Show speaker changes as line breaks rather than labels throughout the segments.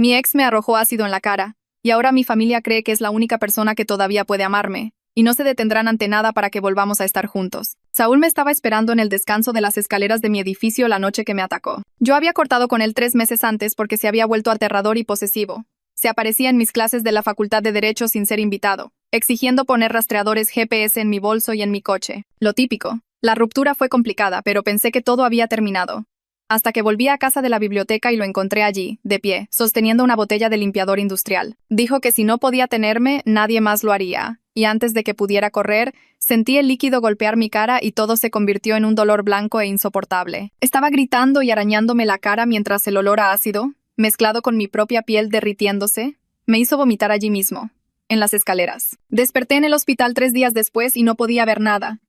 Mi ex me arrojó ácido en la cara, y ahora mi familia cree que es la única persona que todavía puede amarme, y no se detendrán ante nada para que volvamos a estar juntos. Saúl me estaba esperando en el descanso de las escaleras de mi edificio la noche que me atacó. Yo había cortado con él 3 meses antes porque se había vuelto aterrador y posesivo. Se aparecía en mis clases de la Facultad de Derecho sin ser invitado, exigiendo poner rastreadores GPS en mi bolso y en mi coche. Lo típico. La ruptura fue complicada, pero pensé que todo había terminado. Hasta que volví a casa de la biblioteca y lo encontré allí, de pie, sosteniendo una botella de limpiador industrial. Dijo que si no podía tenerme, nadie más lo haría. Y antes de que pudiera correr, sentí el líquido golpear mi cara y todo se convirtió en un dolor blanco e insoportable. Estaba gritando y arañándome la cara mientras el olor a ácido, mezclado con mi propia piel derritiéndose, me hizo vomitar allí mismo, en las escaleras. Desperté en el hospital 3 días después y no podía ver nada.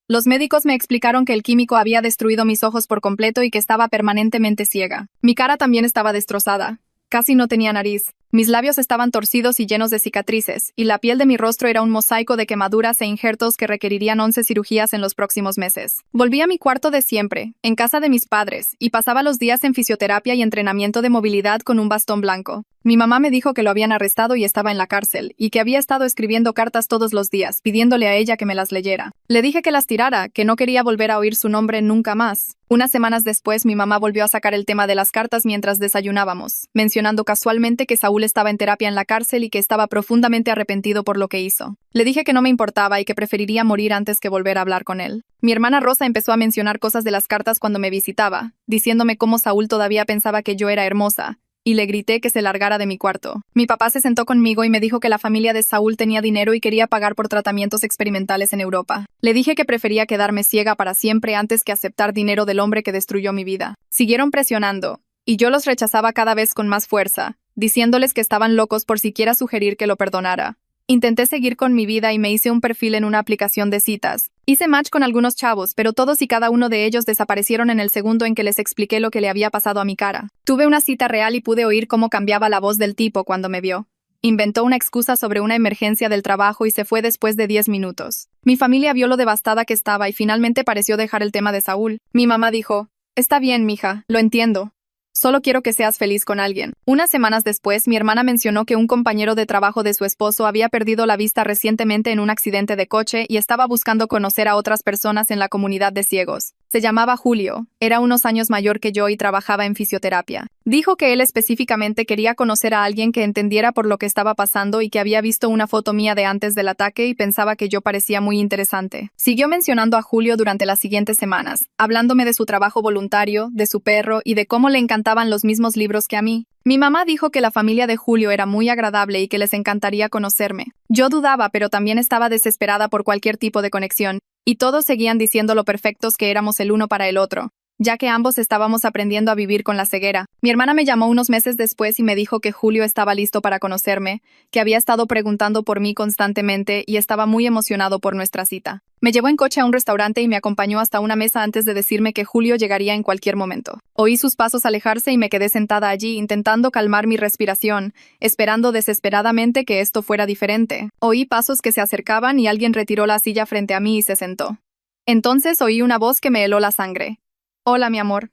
Los médicos me explicaron que el químico había destruido mis ojos por completo y que estaba permanentemente ciega. Mi cara también estaba destrozada. Casi no tenía nariz. Mis labios estaban torcidos y llenos de cicatrices, y la piel de mi rostro era un mosaico de quemaduras e injertos que requerirían 11 cirugías en los próximos meses. Volví a mi cuarto de siempre, en casa de mis padres, y pasaba los días en fisioterapia y entrenamiento de movilidad con un bastón blanco. Mi mamá me dijo que lo habían arrestado y estaba en la cárcel, y que había estado escribiendo cartas todos los días, pidiéndole a ella que me las leyera. Le dije que las tirara, que no quería volver a oír su nombre nunca más. Unas semanas después, mi mamá volvió a sacar el tema de las cartas mientras desayunábamos, mencionando casualmente que Saúl estaba en terapia en la cárcel y que estaba profundamente arrepentido por lo que hizo. Le dije que no me importaba y que preferiría morir antes que volver a hablar con él. Mi hermana Rosa empezó a mencionar cosas de las cartas cuando me visitaba, diciéndome cómo Saúl todavía pensaba que yo era hermosa, y le grité que se largara de mi cuarto. Mi papá se sentó conmigo y me dijo que la familia de Saúl tenía dinero y quería pagar por tratamientos experimentales en Europa. Le dije que prefería quedarme ciega para siempre antes que aceptar dinero del hombre que destruyó mi vida. Siguieron presionando, y yo los rechazaba cada vez con más fuerza, diciéndoles que estaban locos por siquiera sugerir que lo perdonara. Intenté seguir con mi vida y me hice un perfil en una aplicación de citas. Hice match con algunos chavos, pero todos y cada uno de ellos desaparecieron en el segundo en que les expliqué lo que le había pasado a mi cara. Tuve una cita real y pude oír cómo cambiaba la voz del tipo cuando me vio. Inventó una excusa sobre una emergencia del trabajo y se fue después de 10 minutos. Mi familia vio lo devastada que estaba y finalmente pareció dejar el tema de Saúl. Mi mamá dijo: «Está bien, mija, lo entiendo. Solo quiero que seas feliz con alguien». Unas semanas después, mi hermana mencionó que un compañero de trabajo de su esposo había perdido la vista recientemente en un accidente de coche y estaba buscando conocer a otras personas en la comunidad de ciegos. Se llamaba Julio, era unos años mayor que yo y trabajaba en fisioterapia. Dijo que él específicamente quería conocer a alguien que entendiera por lo que estaba pasando y que había visto una foto mía de antes del ataque y pensaba que yo parecía muy interesante. Siguió mencionando a Julio durante las siguientes semanas, hablándome de su trabajo voluntario, de su perro y de cómo le encantaban los mismos libros que a mí. Mi mamá dijo que la familia de Julio era muy agradable y que les encantaría conocerme. Yo dudaba, pero también estaba desesperada por cualquier tipo de conexión, y todos seguían diciendo lo perfectos que éramos el uno para el otro, ya que ambos estábamos aprendiendo a vivir con la ceguera. Mi hermana me llamó unos meses después y me dijo que Julio estaba listo para conocerme, que había estado preguntando por mí constantemente y estaba muy emocionado por nuestra cita. Me llevó en coche a un restaurante y me acompañó hasta una mesa antes de decirme que Julio llegaría en cualquier momento. Oí sus pasos alejarse y me quedé sentada allí intentando calmar mi respiración, esperando desesperadamente que esto fuera diferente. Oí pasos que se acercaban y alguien retiró la silla frente a mí y se sentó. Entonces oí una voz que me heló la sangre. «Hola, mi amor.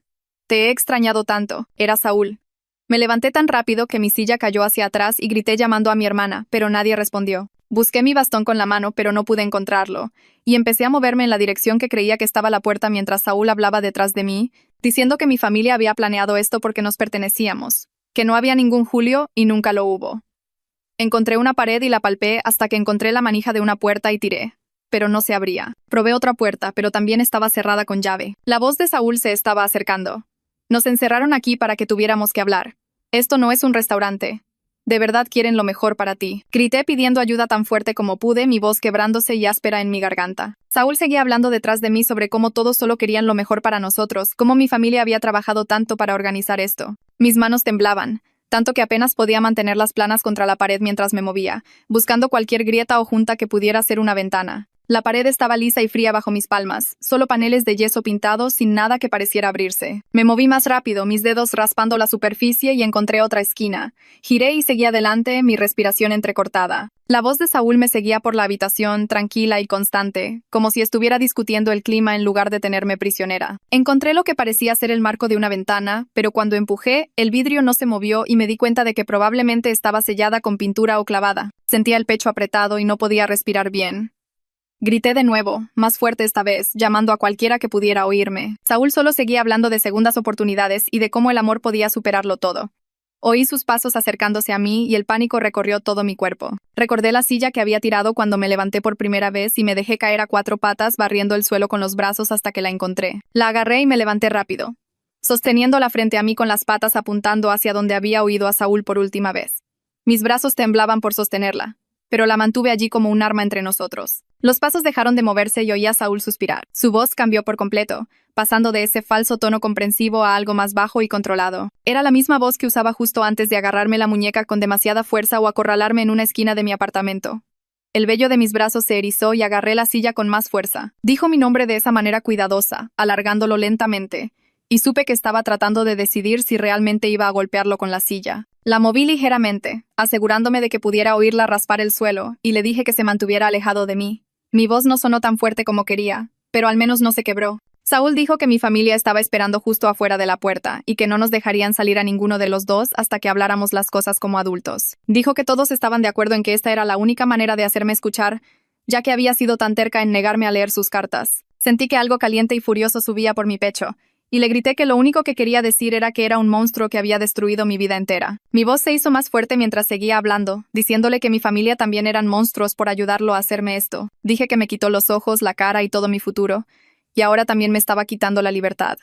Te he extrañado tanto». Era Saúl. Me levanté tan rápido que mi silla cayó hacia atrás y grité llamando a mi hermana, pero nadie respondió. Busqué mi bastón con la mano, pero no pude encontrarlo, y empecé a moverme en la dirección que creía que estaba la puerta mientras Saúl hablaba detrás de mí, diciendo que mi familia había planeado esto porque nos pertenecíamos, que no había ningún Julio y nunca lo hubo. Encontré una pared y la palpé hasta que encontré la manija de una puerta y tiré. Pero no se abría. Probé otra puerta, pero también estaba cerrada con llave. La voz de Saúl se estaba acercando. «Nos encerraron aquí para que tuviéramos que hablar. Esto no es un restaurante. De verdad quieren lo mejor para ti». Grité pidiendo ayuda tan fuerte como pude, mi voz quebrándose y áspera en mi garganta. Saúl seguía hablando detrás de mí sobre cómo todos solo querían lo mejor para nosotros, cómo mi familia había trabajado tanto para organizar esto. Mis manos temblaban, tanto que apenas podía mantenerlas planas contra la pared mientras me movía, buscando cualquier grieta o junta que pudiera ser una ventana. La pared estaba lisa y fría bajo mis palmas, solo paneles de yeso pintados sin nada que pareciera abrirse. Me moví más rápido, mis dedos raspando la superficie y encontré otra esquina. Giré y seguí adelante, mi respiración entrecortada. La voz de Saúl me seguía por la habitación, tranquila y constante, como si estuviera discutiendo el clima en lugar de tenerme prisionera. Encontré lo que parecía ser el marco de una ventana, pero cuando empujé, el vidrio no se movió y me di cuenta de que probablemente estaba sellada con pintura o clavada. Sentía el pecho apretado y no podía respirar bien. Grité de nuevo, más fuerte esta vez, llamando a cualquiera que pudiera oírme. Saúl solo seguía hablando de segundas oportunidades y de cómo el amor podía superarlo todo. Oí sus pasos acercándose a mí y el pánico recorrió todo mi cuerpo. Recordé la silla que había tirado cuando me levanté por primera vez y me dejé caer a 4 patas barriendo el suelo con los brazos hasta que la encontré. La agarré y me levanté rápido, sosteniéndola frente a mí con las patas apuntando hacia donde había oído a Saúl por última vez. Mis brazos temblaban por sostenerla, pero la mantuve allí como un arma entre nosotros. Los pasos dejaron de moverse y oí a Saúl suspirar. Su voz cambió por completo, pasando de ese falso tono comprensivo a algo más bajo y controlado. Era la misma voz que usaba justo antes de agarrarme la muñeca con demasiada fuerza o acorralarme en una esquina de mi apartamento. El vello de mis brazos se erizó y agarré la silla con más fuerza. Dijo mi nombre de esa manera cuidadosa, alargándolo lentamente, y supe que estaba tratando de decidir si realmente iba a golpearlo con la silla. La moví ligeramente, asegurándome de que pudiera oírla raspar el suelo, y le dije que se mantuviera alejado de mí. Mi voz no sonó tan fuerte como quería, pero al menos no se quebró. Saúl dijo que mi familia estaba esperando justo afuera de la puerta y que no nos dejarían salir a ninguno de los dos hasta que habláramos las cosas como adultos. Dijo que todos estaban de acuerdo en que esta era la única manera de hacerme escuchar, ya que había sido tan terca en negarme a leer sus cartas. Sentí que algo caliente y furioso subía por mi pecho, y le grité que lo único que quería decir era que era un monstruo que había destruido mi vida entera. Mi voz se hizo más fuerte mientras seguía hablando, diciéndole que mi familia también eran monstruos por ayudarlo a hacerme esto. Dije que me quitó los ojos, la cara y todo mi futuro, y ahora también me estaba quitando la libertad.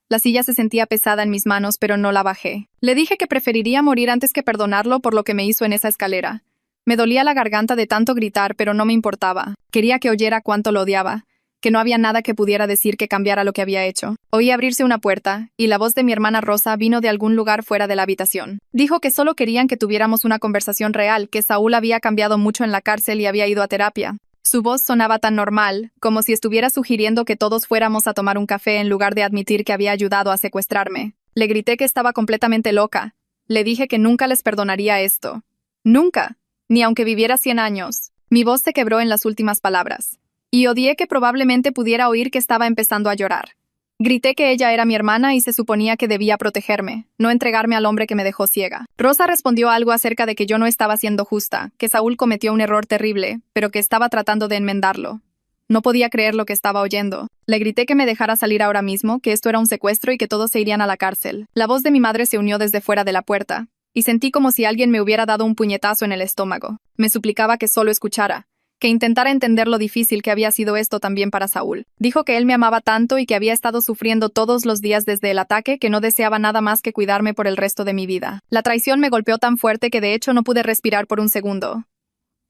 La silla se sentía pesada en mis manos, pero no la bajé. Le dije que preferiría morir antes que perdonarlo por lo que me hizo en esa escalera. Me dolía la garganta de tanto gritar, pero no me importaba. Quería que oyera cuánto lo odiaba, que no había nada que pudiera decir que cambiara lo que había hecho. Oí abrirse una puerta, y la voz de mi hermana Rosa vino de algún lugar fuera de la habitación. Dijo que solo querían que tuviéramos una conversación real, que Saúl había cambiado mucho en la cárcel y había ido a terapia. Su voz sonaba tan normal, como si estuviera sugiriendo que todos fuéramos a tomar un café en lugar de admitir que había ayudado a secuestrarme. Le grité que estaba completamente loca. Le dije que nunca les perdonaría esto. Nunca, ni aunque viviera 100 años. Mi voz se quebró en las últimas palabras. Y odié que probablemente pudiera oír que estaba empezando a llorar. Grité que ella era mi hermana y se suponía que debía protegerme, no entregarme al hombre que me dejó ciega. Rosa respondió algo acerca de que yo no estaba siendo justa, que Saúl cometió un error terrible, pero que estaba tratando de enmendarlo. No podía creer lo que estaba oyendo. Le grité que me dejara salir ahora mismo, que esto era un secuestro y que todos se irían a la cárcel. La voz de mi madre se unió desde fuera de la puerta, y sentí como si alguien me hubiera dado un puñetazo en el estómago. Me suplicaba que solo escuchara, que intentara entender lo difícil que había sido esto también para Saúl. Dijo que él me amaba tanto y que había estado sufriendo todos los días desde el ataque que no deseaba nada más que cuidarme por el resto de mi vida. La traición me golpeó tan fuerte que de hecho no pude respirar por un segundo.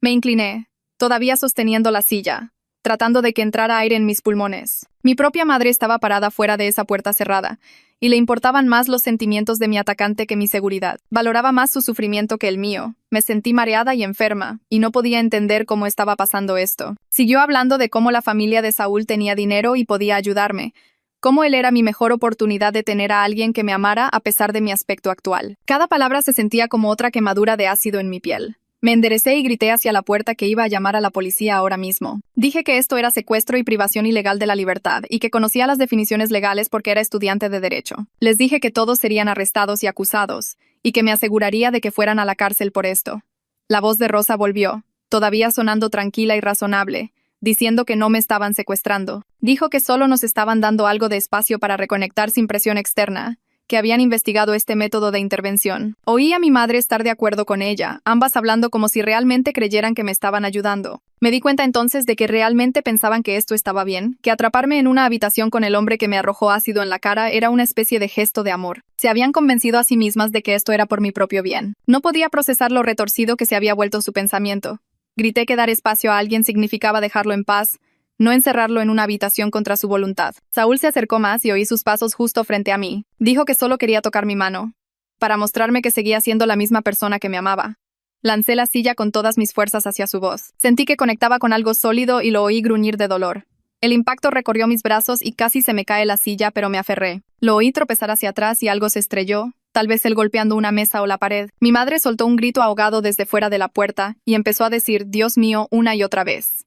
Me incliné, todavía sosteniendo la silla, tratando de que entrara aire en mis pulmones. Mi propia madre estaba parada fuera de esa puerta cerrada, y le importaban más los sentimientos de mi atacante que mi seguridad. Valoraba más su sufrimiento que el mío. Me sentí mareada y enferma, y no podía entender cómo estaba pasando esto. Siguió hablando de cómo la familia de Saúl tenía dinero y podía ayudarme, cómo él era mi mejor oportunidad de tener a alguien que me amara a pesar de mi aspecto actual. Cada palabra se sentía como otra quemadura de ácido en mi piel. Me enderecé y grité hacia la puerta que iba a llamar a la policía ahora mismo. Dije que esto era secuestro y privación ilegal de la libertad, y que conocía las definiciones legales porque era estudiante de Derecho. Les dije que todos serían arrestados y acusados, y que me aseguraría de que fueran a la cárcel por esto. La voz de Rosa volvió, todavía sonando tranquila y razonable, diciendo que no me estaban secuestrando. Dijo que solo nos estaban dando algo de espacio para reconectar sin presión externa, que habían investigado este método de intervención. Oí a mi madre estar de acuerdo con ella, ambas hablando como si realmente creyeran que me estaban ayudando. Me di cuenta entonces de que realmente pensaban que esto estaba bien, que atraparme en una habitación con el hombre que me arrojó ácido en la cara era una especie de gesto de amor. Se habían convencido a sí mismas de que esto era por mi propio bien. No podía procesar lo retorcido que se había vuelto su pensamiento. Grité que dar espacio a alguien significaba dejarlo en paz, no encerrarlo en una habitación contra su voluntad. Saúl se acercó más y oí sus pasos justo frente a mí. Dijo que solo quería tocar mi mano, para mostrarme que seguía siendo la misma persona que me amaba. Lancé la silla con todas mis fuerzas hacia su voz. Sentí que conectaba con algo sólido y lo oí gruñir de dolor. El impacto recorrió mis brazos y casi se me cae la silla, pero me aferré. Lo oí tropezar hacia atrás y algo se estrelló, tal vez él golpeando una mesa o la pared. Mi madre soltó un grito ahogado desde fuera de la puerta y empezó a decir «Dios mío» una y otra vez.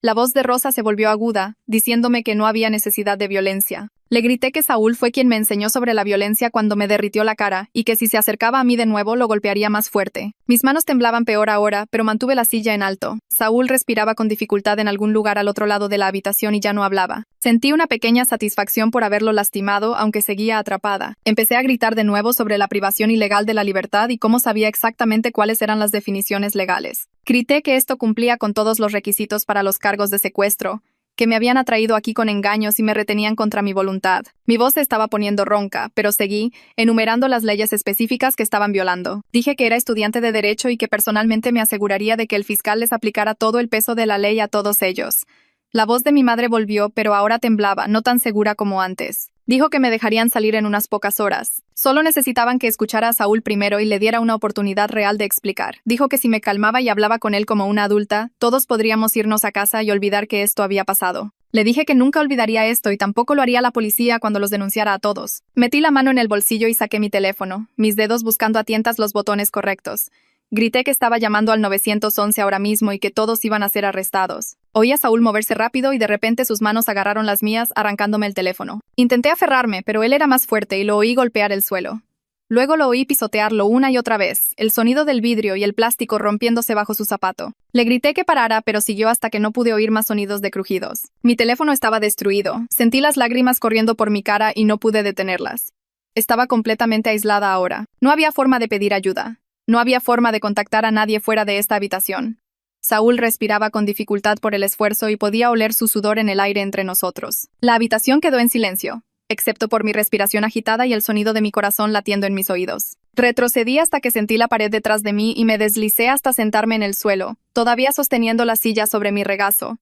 La voz de Rosa se volvió aguda, diciéndome que no había necesidad de violencia. Le grité que Saúl fue quien me enseñó sobre la violencia cuando me derritió la cara, y que si se acercaba a mí de nuevo lo golpearía más fuerte. Mis manos temblaban peor ahora, pero mantuve la silla en alto. Saúl respiraba con dificultad en algún lugar al otro lado de la habitación y ya no hablaba. Sentí una pequeña satisfacción por haberlo lastimado, aunque seguía atrapada. Empecé a gritar de nuevo sobre la privación ilegal de la libertad y cómo sabía exactamente cuáles eran las definiciones legales. Grité que esto cumplía con todos los requisitos para los cargos de secuestro, que me habían atraído aquí con engaños y me retenían contra mi voluntad. Mi voz se estaba poniendo ronca, pero seguí, enumerando las leyes específicas que estaban violando. Dije que era estudiante de Derecho y que personalmente me aseguraría de que el fiscal les aplicara todo el peso de la ley a todos ellos. La voz de mi madre volvió, pero ahora temblaba, no tan segura como antes. Dijo que me dejarían salir en unas pocas horas. Solo necesitaban que escuchara a Saúl primero y le diera una oportunidad real de explicar. Dijo que si me calmaba y hablaba con él como una adulta, todos podríamos irnos a casa y olvidar que esto había pasado. Le dije que nunca olvidaría esto y tampoco lo haría la policía cuando los denunciara a todos. Metí la mano en el bolsillo y saqué mi teléfono, mis dedos buscando a tientas los botones correctos. Grité que estaba llamando al 911 ahora mismo y que todos iban a ser arrestados. Oí a Saúl moverse rápido y de repente sus manos agarraron las mías, arrancándome el teléfono. Intenté aferrarme, pero él era más fuerte y lo oí golpear el suelo. Luego lo oí pisotearlo una y otra vez, el sonido del vidrio y el plástico rompiéndose bajo su zapato. Le grité que parara, pero siguió hasta que no pude oír más sonidos de crujidos. Mi teléfono estaba destruido. Sentí las lágrimas corriendo por mi cara y no pude detenerlas. Estaba completamente aislada ahora. No había forma de pedir ayuda. No había forma de contactar a nadie fuera de esta habitación. Saúl respiraba con dificultad por el esfuerzo y podía oler su sudor en el aire entre nosotros. La habitación quedó en silencio, excepto por mi respiración agitada y el sonido de mi corazón latiendo en mis oídos. Retrocedí hasta que sentí la pared detrás de mí y me deslicé hasta sentarme en el suelo, todavía sosteniendo la silla sobre mi regazo.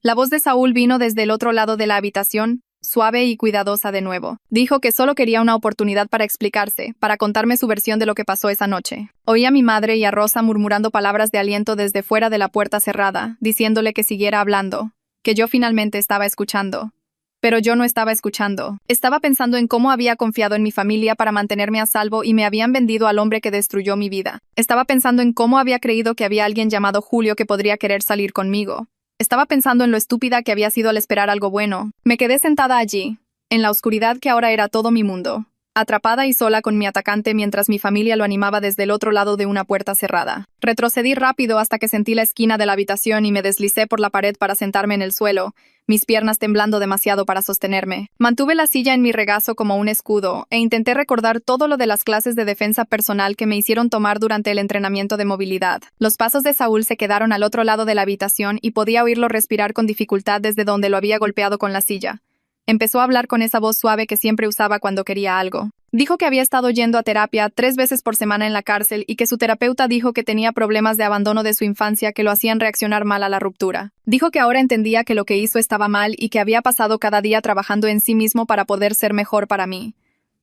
La voz de Saúl vino desde el otro lado de la habitación, suave y cuidadosa de nuevo. Dijo que solo quería una oportunidad para explicarse, para contarme su versión de lo que pasó esa noche. Oí a mi madre y a Rosa murmurando palabras de aliento desde fuera de la puerta cerrada, diciéndole que siguiera hablando, que yo finalmente estaba escuchando. Pero yo no estaba escuchando. Estaba pensando en cómo había confiado en mi familia para mantenerme a salvo y me habían vendido al hombre que destruyó mi vida. Estaba pensando en cómo había creído que había alguien llamado Julio que podría querer salir conmigo. Estaba pensando en lo estúpida que había sido al esperar algo bueno. Me quedé sentada allí, en la oscuridad que ahora era todo mi mundo, atrapada y sola con mi atacante mientras mi familia lo animaba desde el otro lado de una puerta cerrada. Retrocedí rápido hasta que sentí la esquina de la habitación y me deslicé por la pared para sentarme en el suelo, mis piernas temblando demasiado para sostenerme. Mantuve la silla en mi regazo como un escudo e intenté recordar todo lo de las clases de defensa personal que me hicieron tomar durante el entrenamiento de movilidad. Los pasos de Saúl se quedaron al otro lado de la habitación y podía oírlo respirar con dificultad desde donde lo había golpeado con la silla. Empezó a hablar con esa voz suave que siempre usaba cuando quería algo. Dijo que había estado yendo a terapia 3 veces por semana en la cárcel y que su terapeuta dijo que tenía problemas de abandono de su infancia que lo hacían reaccionar mal a la ruptura. Dijo que ahora entendía que lo que hizo estaba mal y que había pasado cada día trabajando en sí mismo para poder ser mejor para mí.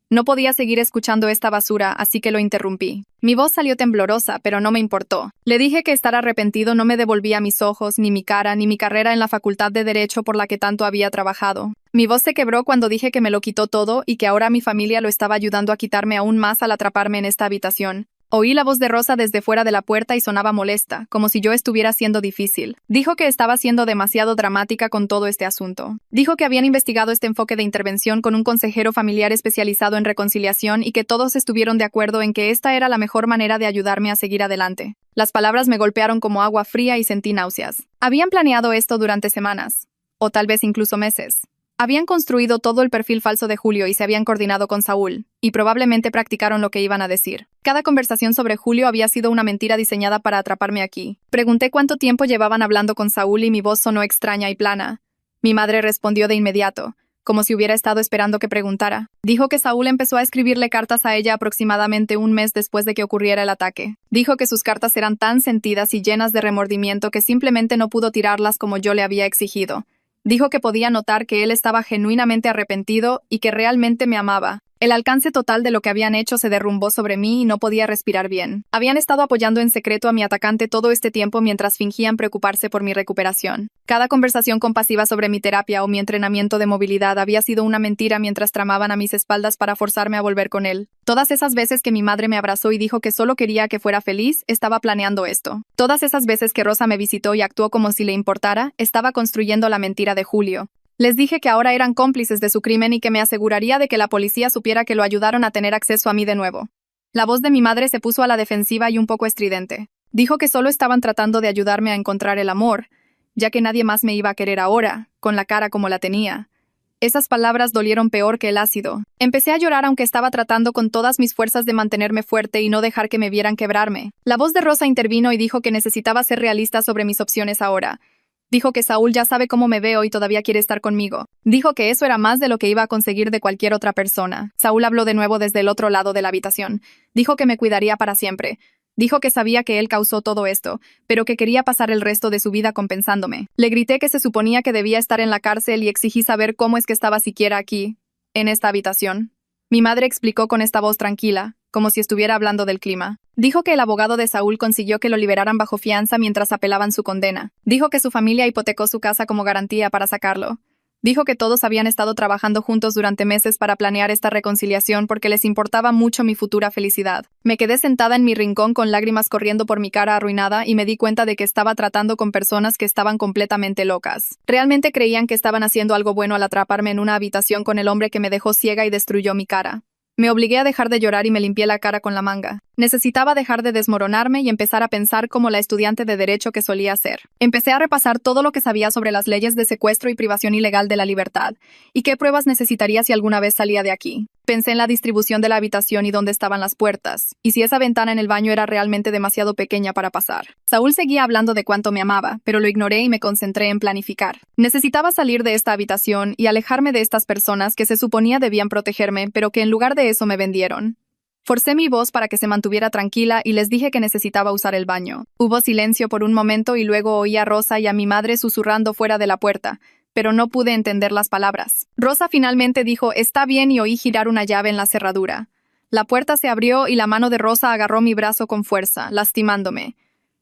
No podía seguir escuchando esta basura, así que lo interrumpí. Mi voz salió temblorosa, pero no me importó. Le dije que estar arrepentido no me devolvía mis ojos, ni mi cara, ni mi carrera en la facultad de Derecho por la que tanto había trabajado. Mi voz se quebró cuando dije que me lo quitó todo y que ahora mi familia lo estaba ayudando a quitarme aún más al atraparme en esta habitación. Oí la voz de Rosa desde fuera de la puerta y sonaba molesta, como si yo estuviera siendo difícil. Dijo que estaba siendo demasiado dramática con todo este asunto. Dijo que habían investigado este enfoque de intervención con un consejero familiar especializado en reconciliación y que todos estuvieron de acuerdo en que esta era la mejor manera de ayudarme a seguir adelante. Las palabras me golpearon como agua fría y sentí náuseas. Habían planeado esto durante semanas, o tal vez incluso meses. Habían construido todo el perfil falso de Julio y se habían coordinado con Saúl, y probablemente practicaron lo que iban a decir. Cada conversación sobre Julio había sido una mentira diseñada para atraparme aquí. Pregunté cuánto tiempo llevaban hablando con Saúl y mi voz sonó extraña y plana. Mi madre respondió de inmediato, como si hubiera estado esperando que preguntara. Dijo que Saúl empezó a escribirle cartas a ella aproximadamente un mes después de que ocurriera el ataque. Dijo que sus cartas eran tan sentidas y llenas de remordimiento que simplemente no pudo tirarlas como yo le había exigido. Dijo que podía notar que él estaba genuinamente arrepentido y que realmente me amaba. El alcance total de lo que habían hecho se derrumbó sobre mí y no podía respirar bien. Habían estado apoyando en secreto a mi atacante todo este tiempo mientras fingían preocuparse por mi recuperación. Cada conversación compasiva sobre mi terapia o mi entrenamiento de movilidad había sido una mentira mientras tramaban a mis espaldas para forzarme a volver con él. Todas esas veces que mi madre me abrazó y dijo que solo quería que fuera feliz, estaba planeando esto. Todas esas veces que Rosa me visitó y actuó como si le importara, estaba construyendo la mentira de Julio. Les dije que ahora eran cómplices de su crimen y que me aseguraría de que la policía supiera que lo ayudaron a tener acceso a mí de nuevo. La voz de mi madre se puso a la defensiva y un poco estridente. Dijo que solo estaban tratando de ayudarme a encontrar el amor, ya que nadie más me iba a querer ahora, con la cara como la tenía. Esas palabras dolieron peor que el ácido. Empecé a llorar aunque estaba tratando con todas mis fuerzas de mantenerme fuerte y no dejar que me vieran quebrarme. La voz de Rosa intervino y dijo que necesitaba ser realista sobre mis opciones ahora. Dijo que Saúl ya sabe cómo me veo y todavía quiere estar conmigo. Dijo que eso era más de lo que iba a conseguir de cualquier otra persona. Saúl habló de nuevo desde el otro lado de la habitación. Dijo que me cuidaría para siempre. Dijo que sabía que él causó todo esto, pero que quería pasar el resto de su vida compensándome. Le grité que se suponía que debía estar en la cárcel y exigí saber cómo es que estaba siquiera aquí, en esta habitación. Mi madre explicó con esta voz tranquila, como si estuviera hablando del clima. Dijo que el abogado de Saúl consiguió que lo liberaran bajo fianza mientras apelaban su condena. Dijo que su familia hipotecó su casa como garantía para sacarlo. Dijo que todos habían estado trabajando juntos durante meses para planear esta reconciliación porque les importaba mucho mi futura felicidad. Me quedé sentada en mi rincón con lágrimas corriendo por mi cara arruinada y me di cuenta de que estaba tratando con personas que estaban completamente locas. Realmente creían que estaban haciendo algo bueno al atraparme en una habitación con el hombre que me dejó ciega y destruyó mi cara. Me obligué a dejar de llorar y me limpié la cara con la manga. Necesitaba dejar de desmoronarme y empezar a pensar como la estudiante de derecho que solía ser. Empecé a repasar todo lo que sabía sobre las leyes de secuestro y privación ilegal de la libertad, y qué pruebas necesitaría si alguna vez salía de aquí. Pensé en la distribución de la habitación y dónde estaban las puertas, y si esa ventana en el baño era realmente demasiado pequeña para pasar. Saúl seguía hablando de cuánto me amaba, pero lo ignoré y me concentré en planificar. Necesitaba salir de esta habitación y alejarme de estas personas que se suponía debían protegerme, pero que en lugar de eso me vendieron. Forcé mi voz para que se mantuviera tranquila y les dije que necesitaba usar el baño. Hubo silencio por un momento y luego oí a Rosa y a mi madre susurrando fuera de la puerta, pero no pude entender las palabras. Rosa finalmente dijo «está bien» y oí girar una llave en la cerradura. La puerta se abrió y la mano de Rosa agarró mi brazo con fuerza, lastimándome.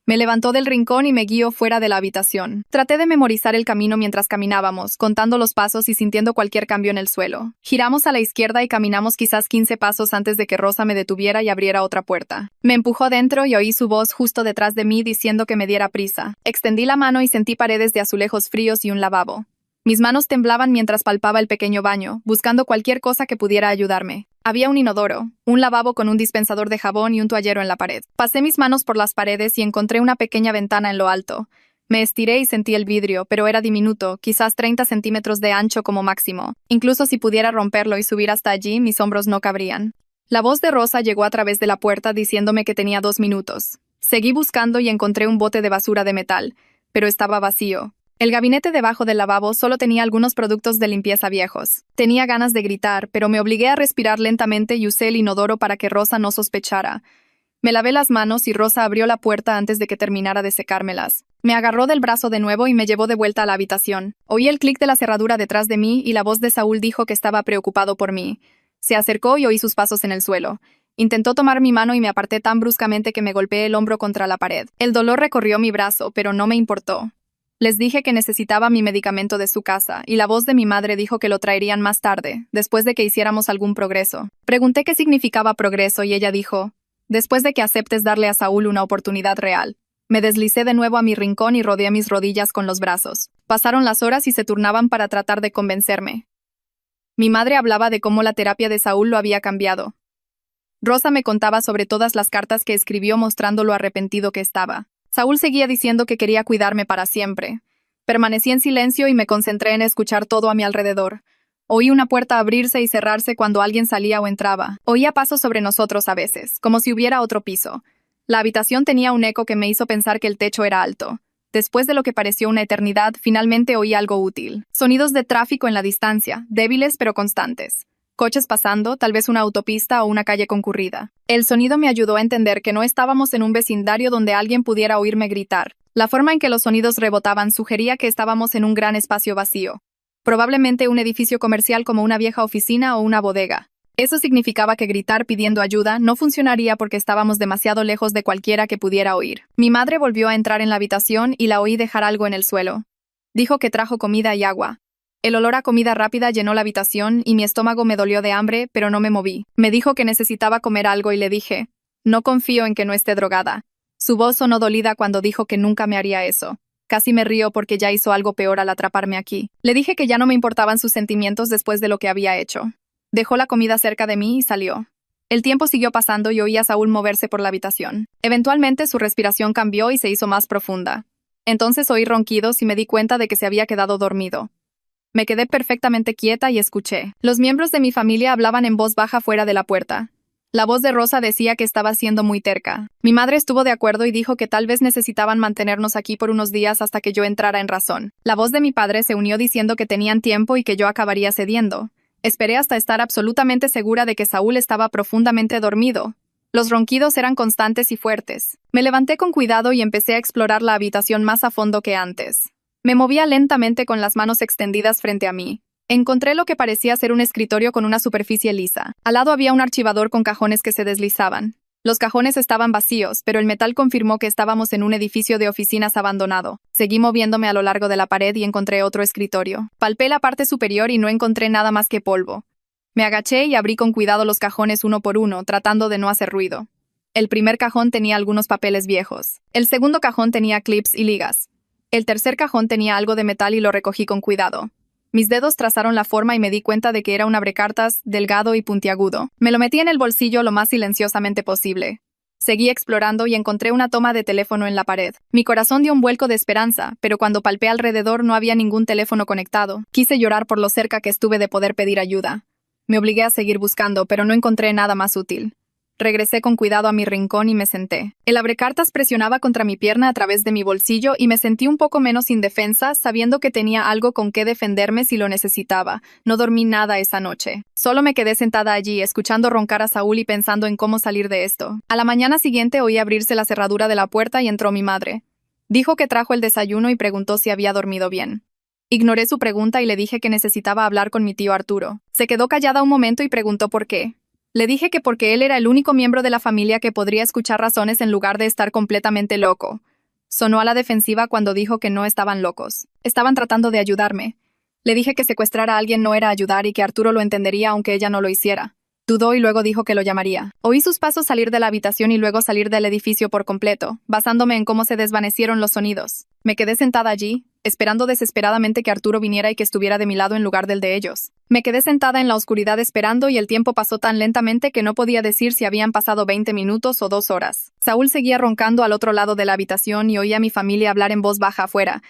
Me levantó del rincón y me guió fuera de la habitación. Traté de memorizar el camino mientras caminábamos, contando los pasos y sintiendo cualquier cambio en el suelo. Giramos a la izquierda y caminamos quizás 15 pasos antes de que Rosa me detuviera y abriera otra puerta. Me empujó dentro y oí su voz justo detrás de mí diciendo que me diera prisa. Extendí la mano y sentí paredes de azulejos fríos y un lavabo. Mis manos temblaban mientras palpaba el pequeño baño, buscando cualquier cosa que pudiera ayudarme. Había un inodoro, un lavabo con un dispensador de jabón y un toallero en la pared. Pasé mis manos por las paredes y encontré una pequeña ventana en lo alto. Me estiré y sentí el vidrio, pero era diminuto, quizás 30 centímetros de ancho como máximo. Incluso si pudiera romperlo y subir hasta allí, mis hombros no cabrían. La voz de Rosa llegó a través de la puerta diciéndome que tenía 2 minutos. Seguí buscando y encontré un bote de basura de metal, pero estaba vacío. El gabinete debajo del lavabo solo tenía algunos productos de limpieza viejos. Tenía ganas de gritar, pero me obligué a respirar lentamente y usé el inodoro para que Rosa no sospechara. Me lavé las manos y Rosa abrió la puerta antes de que terminara de secármelas. Me agarró del brazo de nuevo y me llevó de vuelta a la habitación. Oí el clic de la cerradura detrás de mí y la voz de Saúl dijo que estaba preocupado por mí. Se acercó y oí sus pasos en el suelo. Intentó tomar mi mano y me aparté tan bruscamente que me golpeé el hombro contra la pared. El dolor recorrió mi brazo, pero no me importó. Les dije que necesitaba mi medicamento de su casa, y la voz de mi madre dijo que lo traerían más tarde, después de que hiciéramos algún progreso. Pregunté qué significaba progreso y ella dijo, después de que aceptes darle a Saúl una oportunidad real. Me deslicé de nuevo a mi rincón y rodeé mis rodillas con los brazos. Pasaron las horas y se turnaban para tratar de convencerme. Mi madre hablaba de cómo la terapia de Saúl lo había cambiado. Rosa me contaba sobre todas las cartas que escribió mostrando lo arrepentido que estaba. Saúl seguía diciendo que quería cuidarme para siempre. Permanecí en silencio y me concentré en escuchar todo a mi alrededor. Oí una puerta abrirse y cerrarse cuando alguien salía o entraba. Oía pasos sobre nosotros a veces, como si hubiera otro piso. La habitación tenía un eco que me hizo pensar que el techo era alto. Después de lo que pareció una eternidad, finalmente oí algo útil. Sonidos de tráfico en la distancia, débiles pero constantes. Coches pasando, tal vez una autopista o una calle concurrida. El sonido me ayudó a entender que no estábamos en un vecindario donde alguien pudiera oírme gritar. La forma en que los sonidos rebotaban sugería que estábamos en un gran espacio vacío. Probablemente un edificio comercial como una vieja oficina o una bodega. Eso significaba que gritar pidiendo ayuda no funcionaría porque estábamos demasiado lejos de cualquiera que pudiera oír. Mi madre volvió a entrar en la habitación y la oí dejar algo en el suelo. Dijo que trajo comida y agua. El olor a comida rápida llenó la habitación y mi estómago me dolió de hambre, pero no me moví. Me dijo que necesitaba comer algo y le dije, no confío en que no esté drogada. Su voz sonó dolida cuando dijo que nunca me haría eso. Casi me río porque ya hizo algo peor al atraparme aquí. Le dije que ya no me importaban sus sentimientos después de lo que había hecho. Dejó la comida cerca de mí y salió. El tiempo siguió pasando y oí a Saúl moverse por la habitación. Eventualmente su respiración cambió y se hizo más profunda. Entonces oí ronquidos y me di cuenta de que se había quedado dormido. Me quedé perfectamente quieta y escuché. Los miembros de mi familia hablaban en voz baja fuera de la puerta. La voz de Rosa decía que estaba siendo muy terca. Mi madre estuvo de acuerdo y dijo que tal vez necesitaban mantenernos aquí por unos días hasta que yo entrara en razón. La voz de mi padre se unió diciendo que tenían tiempo y que yo acabaría cediendo. Esperé hasta estar absolutamente segura de que Saúl estaba profundamente dormido. Los ronquidos eran constantes y fuertes. Me levanté con cuidado y empecé a explorar la habitación más a fondo que antes. Me movía lentamente con las manos extendidas frente a mí. Encontré lo que parecía ser un escritorio con una superficie lisa. Al lado había un archivador con cajones que se deslizaban. Los cajones estaban vacíos, pero el metal confirmó que estábamos en un edificio de oficinas abandonado. Seguí moviéndome a lo largo de la pared y encontré otro escritorio. Palpé la parte superior y no encontré nada más que polvo. Me agaché y abrí con cuidado los cajones uno por uno, tratando de no hacer ruido. El primer cajón tenía algunos papeles viejos. El segundo cajón tenía clips y ligas. El tercer cajón tenía algo de metal y lo recogí con cuidado. Mis dedos trazaron la forma y me di cuenta de que era un abrecartas delgado y puntiagudo. Me lo metí en el bolsillo lo más silenciosamente posible. Seguí explorando y encontré una toma de teléfono en la pared. Mi corazón dio un vuelco de esperanza, pero cuando palpé alrededor no había ningún teléfono conectado. Quise llorar por lo cerca que estuve de poder pedir ayuda. Me obligué a seguir buscando, pero no encontré nada más útil. Regresé con cuidado a mi rincón y me senté. El abrecartas presionaba contra mi pierna a través de mi bolsillo y me sentí un poco menos indefensa, sabiendo que tenía algo con qué defenderme si lo necesitaba. No dormí nada esa noche. Solo me quedé sentada allí, escuchando roncar a Saúl y pensando en cómo salir de esto. A la mañana siguiente oí abrirse la cerradura de la puerta y entró mi madre. Dijo que trajo el desayuno y preguntó si había dormido bien. Ignoré su pregunta y le dije que necesitaba hablar con mi tío Arturo. Se quedó callada un momento y preguntó por qué. Le dije que porque él era el único miembro de la familia que podría escuchar razones en lugar de estar completamente loco. Sonó a la defensiva cuando dijo que no estaban locos. Estaban tratando de ayudarme. Le dije que secuestrar a alguien no era ayudar y que Arturo lo entendería aunque ella no lo hiciera. Dudó y luego dijo que lo llamaría. Oí sus pasos salir de la habitación y luego salir del edificio por completo, basándome en cómo se desvanecieron los sonidos. Me quedé sentada allí, esperando desesperadamente que Arturo viniera y que estuviera de mi lado en lugar del de ellos. Me quedé sentada en la oscuridad esperando y el tiempo pasó tan lentamente que no podía decir si habían pasado 20 minutos o 2 horas. Saúl seguía roncando al otro lado de la habitación y oía a mi familia hablar en voz baja afuera,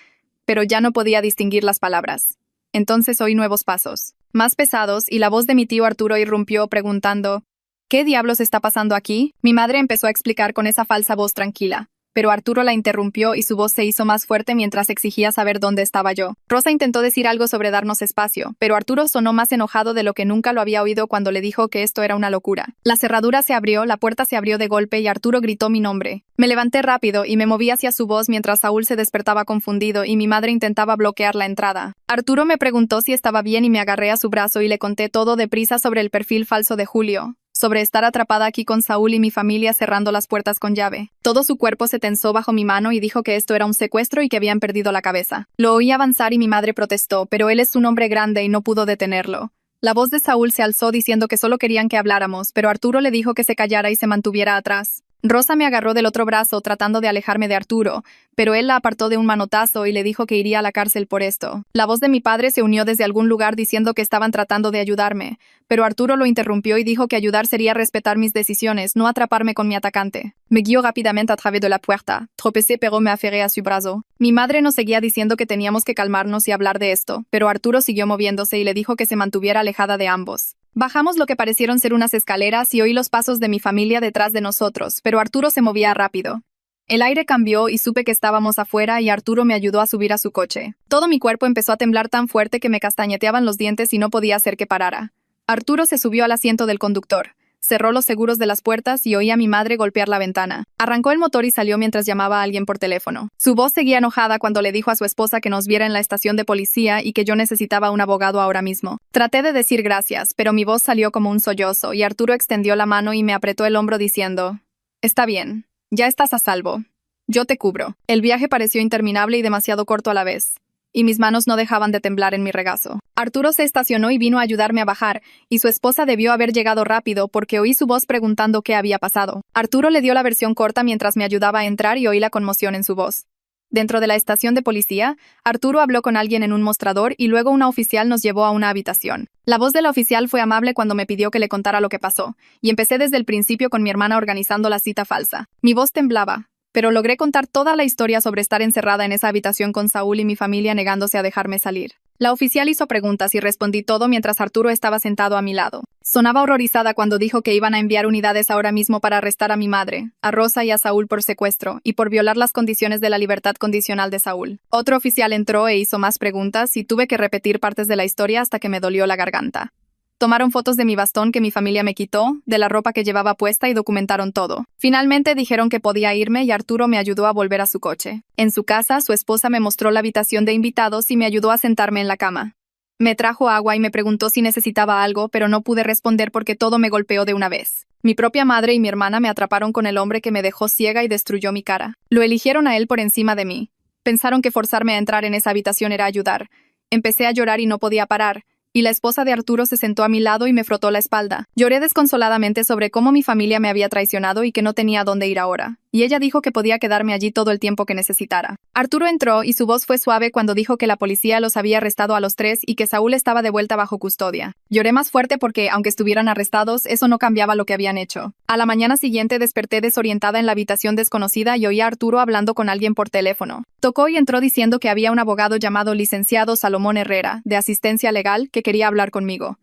pero ya no podía distinguir las palabras. Entonces oí nuevos pasos, más pesados, y la voz de mi tío Arturo irrumpió preguntando, ¿qué diablos está pasando aquí? Mi madre empezó a explicar con esa falsa voz tranquila, pero Arturo la interrumpió y su voz se hizo más fuerte mientras exigía saber dónde estaba yo. Rosa intentó decir algo sobre darnos espacio, pero Arturo sonó más enojado de lo que nunca lo había oído cuando le dijo que esto era una locura. La cerradura se abrió, la puerta se abrió de golpe y Arturo gritó mi nombre. Me levanté rápido y me moví hacia su voz mientras Saúl se despertaba confundido y mi madre intentaba bloquear la entrada. Arturo me preguntó si estaba bien y me agarré a su brazo y le conté todo deprisa sobre el perfil falso de Julio, sobre estar atrapada aquí con Saúl y mi familia cerrando las puertas con llave. Todo su cuerpo se tensó bajo mi mano y dijo que esto era un secuestro y que habían perdido la cabeza. Lo oí avanzar y mi madre protestó, pero él es un hombre grande y no pudo detenerlo. La voz de Saúl se alzó diciendo que solo querían que habláramos, pero Arturo le dijo que se callara y se mantuviera atrás. Rosa me agarró del otro brazo tratando de alejarme de Arturo, pero él la apartó de un manotazo y le dijo que iría a la cárcel por esto. La voz de mi padre se unió desde algún lugar diciendo que estaban tratando de ayudarme, pero Arturo lo interrumpió y dijo que ayudar sería respetar mis decisiones, no atraparme con mi atacante. Me guió rápidamente a través de la puerta. Tropecé pero me aferré a su brazo. Mi madre nos seguía diciendo que teníamos que calmarnos y hablar de esto, pero Arturo siguió moviéndose y le dijo que se mantuviera alejada de ambos. Bajamos lo que parecieron ser unas escaleras y oí los pasos de mi familia detrás de nosotros, pero Arturo se movía rápido. El aire cambió y supe que estábamos afuera y Arturo me ayudó a subir a su coche. Todo mi cuerpo empezó a temblar tan fuerte que me castañeteaban los dientes y no podía hacer que parara. Arturo se subió al asiento del conductor. cerró los seguros de las puertas y oí a mi madre golpear la ventana. Arrancó el motor y salió mientras llamaba a alguien por teléfono. Su voz seguía enojada cuando le dijo a su esposa que nos viera en la estación de policía y que yo necesitaba un abogado ahora mismo. Traté de decir gracias, pero mi voz salió como un sollozo y Arturo extendió la mano y me apretó el hombro diciendo: «Está bien, ya estás a salvo. Yo te cubro». El viaje pareció interminable y demasiado corto a la vez, y mis manos no dejaban de temblar en mi regazo. Arturo se estacionó y vino a ayudarme a bajar, y su esposa debió haber llegado rápido porque oí su voz preguntando qué había pasado. Arturo le dio la versión corta mientras me ayudaba a entrar y oí la conmoción en su voz. Dentro de la estación de policía, Arturo habló con alguien en un mostrador y luego una oficial nos llevó a una habitación. La voz de la oficial fue amable cuando me pidió que le contara lo que pasó, y empecé desde el principio con mi hermana organizando la cita falsa. Mi voz temblaba, pero logré contar toda la historia sobre estar encerrada en esa habitación con Saúl y mi familia negándose a dejarme salir. La oficial hizo preguntas y respondí todo mientras Arturo estaba sentado a mi lado. Sonaba horrorizada cuando dijo que iban a enviar unidades ahora mismo para arrestar a mi madre, a Rosa y a Saúl por secuestro y por violar las condiciones de la libertad condicional de Saúl. Otro oficial entró e hizo más preguntas y tuve que repetir partes de la historia hasta que me dolió la garganta. Tomaron fotos de mi bastón que mi familia me quitó, de la ropa que llevaba puesta y documentaron todo. Finalmente dijeron que podía irme y Arturo me ayudó a volver a su coche. En su casa, su esposa me mostró la habitación de invitados y me ayudó a sentarme en la cama. Me trajo agua y me preguntó si necesitaba algo, pero no pude responder porque todo me golpeó de una vez. Mi propia madre y mi hermana me atraparon con el hombre que me dejó ciega y destruyó mi cara. Lo eligieron a él por encima de mí. Pensaron que forzarme a entrar en esa habitación era ayudar. Empecé a llorar y no podía parar. Y la esposa de Arturo se sentó a mi lado y me frotó la espalda. Lloré desconsoladamente sobre cómo mi familia me había traicionado y que no tenía a dónde ir ahora. Y ella dijo que podía quedarme allí todo el tiempo que necesitara. Arturo entró y su voz fue suave cuando dijo que la policía los había arrestado a los tres y que Saúl estaba de vuelta bajo custodia. Lloré más fuerte porque, aunque estuvieran arrestados, eso no cambiaba lo que habían hecho. A la mañana siguiente desperté desorientada en la habitación desconocida y oí a Arturo hablando con alguien por teléfono. Tocó y entró diciendo que había un abogado llamado licenciado Salomón Herrera, de asistencia legal, que quería hablar conmigo.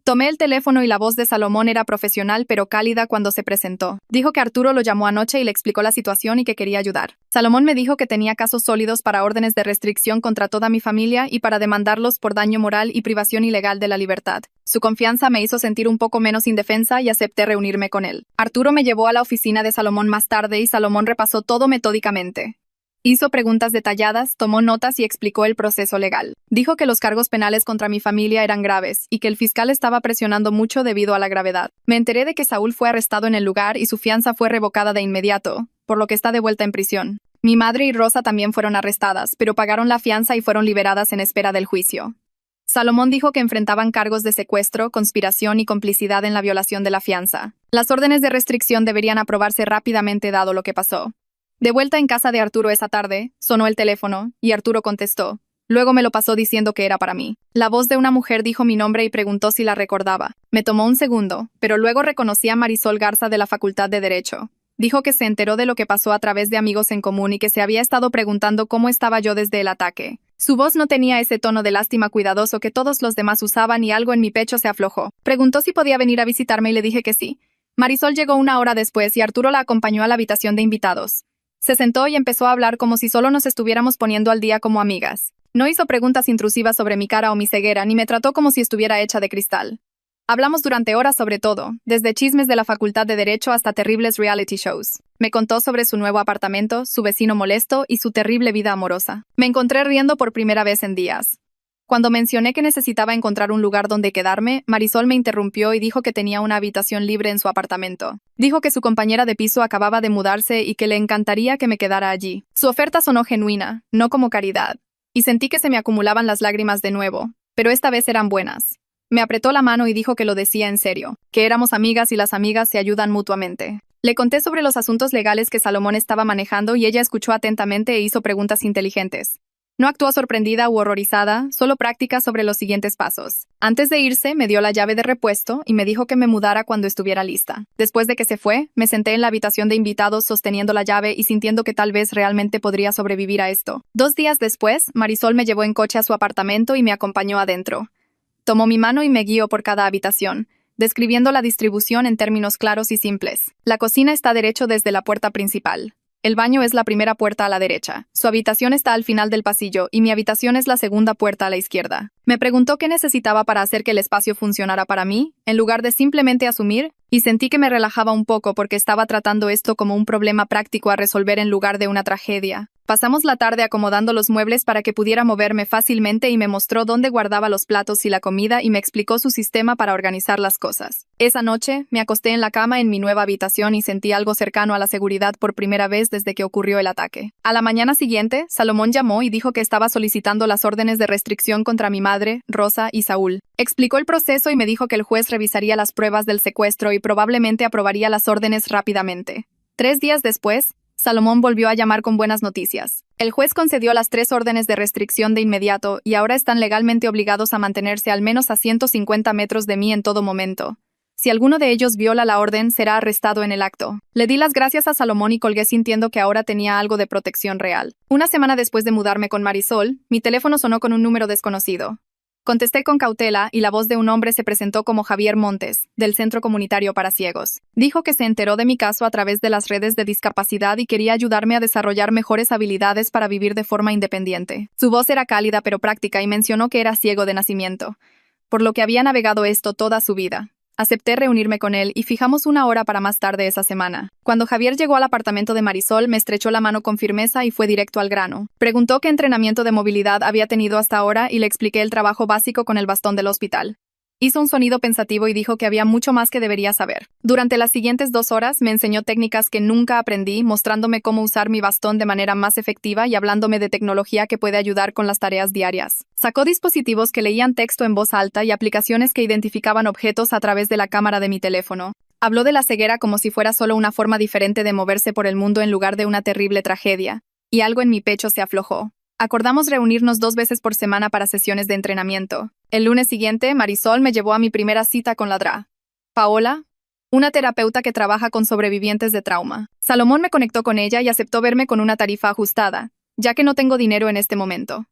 Tomé el teléfono y la voz de Salomón era profesional pero cálida cuando se presentó. Dijo que Arturo lo llamó anoche y le explicó la situación y que quería ayudar. Salomón me dijo que tenía casos sólidos para órdenes de restricción contra toda mi familia y para demandarlos por daño moral y privación ilegal de la libertad. Su confianza me hizo sentir un poco menos indefensa y acepté reunirme con él. Arturo me llevó a la oficina de Salomón más tarde y Salomón repasó todo metódicamente. Hizo preguntas detalladas, tomó notas y explicó el proceso legal. Dijo que los cargos penales contra mi familia eran graves y que el fiscal estaba presionando mucho debido a la gravedad. Me enteré de que Saúl fue arrestado en el lugar y su fianza fue revocada de inmediato, por lo que está de vuelta en prisión. Mi madre y Rosa también fueron arrestadas, pero pagaron la fianza y fueron liberadas en espera del juicio. Salomón dijo que enfrentaban cargos de secuestro, conspiración y complicidad en la violación de la fianza. Las órdenes de restricción deberían aprobarse rápidamente dado lo que pasó. De vuelta en casa de Arturo esa tarde, sonó el teléfono, y Arturo contestó. Luego me lo pasó diciendo que era para mí. La voz de una mujer dijo mi nombre y preguntó si la recordaba. Me tomó un segundo, pero luego reconocí a Marisol Garza de la Facultad de Derecho. Dijo que se enteró de lo que pasó a través de amigos en común y que se había estado preguntando cómo estaba yo desde el ataque. Su voz no tenía ese tono de lástima cuidadoso que todos los demás usaban y algo en mi pecho se aflojó. Preguntó si podía venir a visitarme y le dije que sí. Marisol llegó una hora después y Arturo la acompañó a la habitación de invitados. Se sentó y empezó a hablar como si solo nos estuviéramos poniendo al día como amigas. No hizo preguntas intrusivas sobre mi cara o mi ceguera, ni me trató como si estuviera hecha de cristal. Hablamos durante horas sobre todo, desde chismes de la Facultad de Derecho hasta terribles reality shows. Me contó sobre su nuevo apartamento, su vecino molesto y su terrible vida amorosa. Me encontré riendo por primera vez en días. Cuando mencioné que necesitaba encontrar un lugar donde quedarme, Marisol me interrumpió y dijo que tenía una habitación libre en su apartamento. Dijo que su compañera de piso acababa de mudarse y que le encantaría que me quedara allí. Su oferta sonó genuina, no como caridad. Y sentí que se me acumulaban las lágrimas de nuevo, pero esta vez eran buenas. Me apretó la mano y dijo que lo decía en serio, que éramos amigas y las amigas se ayudan mutuamente. Le conté sobre los asuntos legales que Salomón estaba manejando y ella escuchó atentamente e hizo preguntas inteligentes. No actuó sorprendida u horrorizada, solo práctica sobre los siguientes pasos. Antes de irse, me dio la llave de repuesto y me dijo que me mudara cuando estuviera lista. Después de que se fue, me senté en la habitación de invitados sosteniendo la llave y sintiendo que tal vez realmente podría sobrevivir a esto. 2 días después, Marisol me llevó en coche a su apartamento y me acompañó adentro. Tomó mi mano y me guió por cada habitación, describiendo la distribución en términos claros y simples. La cocina está derecho desde la puerta principal. El baño es la primera puerta a la derecha. Su habitación está al final del pasillo y mi habitación es la segunda puerta a la izquierda. Me preguntó qué necesitaba para hacer que el espacio funcionara para mí. En lugar de simplemente asumir, y sentí que me relajaba un poco porque estaba tratando esto como un problema práctico a resolver en lugar de una tragedia. Pasamos la tarde acomodando los muebles para que pudiera moverme fácilmente y me mostró dónde guardaba los platos y la comida y me explicó su sistema para organizar las cosas. Esa noche, me acosté en la cama en mi nueva habitación y sentí algo cercano a la seguridad por primera vez desde que ocurrió el ataque. A la mañana siguiente, Salomón llamó y dijo que estaba solicitando las órdenes de restricción contra mi madre, Rosa y Saúl. Explicó el proceso y me dijo que el juez revisaría las pruebas del secuestro y probablemente aprobaría las órdenes rápidamente. 3 días después, Salomón volvió a llamar con buenas noticias. El juez concedió las 3 órdenes de restricción de inmediato y ahora están legalmente obligados a mantenerse al menos a 150 metros de mí en todo momento. Si alguno de ellos viola la orden, será arrestado en el acto. Le di las gracias a Salomón y colgué sintiendo que ahora tenía algo de protección real. Una semana después de mudarme con Marisol, mi teléfono sonó con un número desconocido. Contesté con cautela y la voz de un hombre se presentó como Javier Montes, del Centro Comunitario para Ciegos. Dijo que se enteró de mi caso a través de las redes de discapacidad y quería ayudarme a desarrollar mejores habilidades para vivir de forma independiente. Su voz era cálida pero práctica y mencionó que era ciego de nacimiento, por lo que había navegado esto toda su vida. Acepté reunirme con él y fijamos una hora para más tarde esa semana. Cuando Javier llegó al apartamento de Marisol, me estrechó la mano con firmeza y fue directo al grano. Preguntó qué entrenamiento de movilidad había tenido hasta ahora y le expliqué el trabajo básico con el bastón del hospital. Hizo un sonido pensativo y dijo que había mucho más que debería saber. Durante las siguientes 2 horas me enseñó técnicas que nunca aprendí, mostrándome cómo usar mi bastón de manera más efectiva y hablándome de tecnología que puede ayudar con las tareas diarias. Sacó dispositivos que leían texto en voz alta y aplicaciones que identificaban objetos a través de la cámara de mi teléfono. Habló de la ceguera como si fuera solo una forma diferente de moverse por el mundo en lugar de una terrible tragedia, y algo en mi pecho se aflojó. Acordamos reunirnos 2 veces por semana para sesiones de entrenamiento. El lunes siguiente, Marisol me llevó a mi primera cita con la Dra. Paola, una terapeuta que trabaja con sobrevivientes de trauma. Salomón me conectó con ella y aceptó verme con una tarifa ajustada, ya que no tengo dinero en este momento.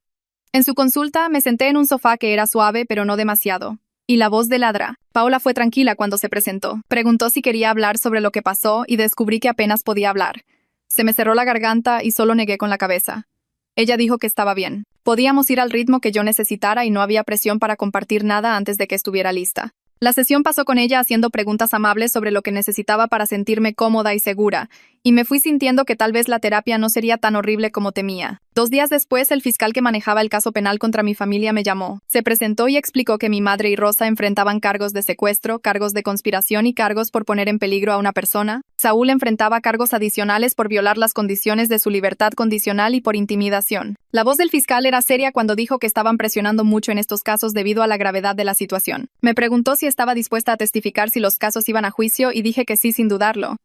En su consulta, me senté en un sofá que era suave pero no demasiado. Y la voz de la Dra. Paola fue tranquila cuando se presentó. Preguntó si quería hablar sobre lo que pasó y descubrí que apenas podía hablar. Se me cerró la garganta y solo negué con la cabeza. Ella dijo que estaba bien. Podíamos ir al ritmo que yo necesitara y no había presión para compartir nada antes de que estuviera lista. La sesión pasó con ella haciendo preguntas amables sobre lo que necesitaba para sentirme cómoda y segura, y me fui sintiendo que tal vez la terapia no sería tan horrible como temía. 2 días después, el fiscal que manejaba el caso penal contra mi familia me llamó. Se presentó y explicó que mi madre y Rosa enfrentaban cargos de secuestro, cargos de conspiración y cargos por poner en peligro a una persona. Saúl enfrentaba cargos adicionales por violar las condiciones de su libertad condicional y por intimidación. La voz del fiscal era seria cuando dijo que estaban presionando mucho en estos casos debido a la gravedad de la situación. Me preguntó si estaba dispuesta a testificar si los casos iban a juicio y dije que sí sin dudarlo.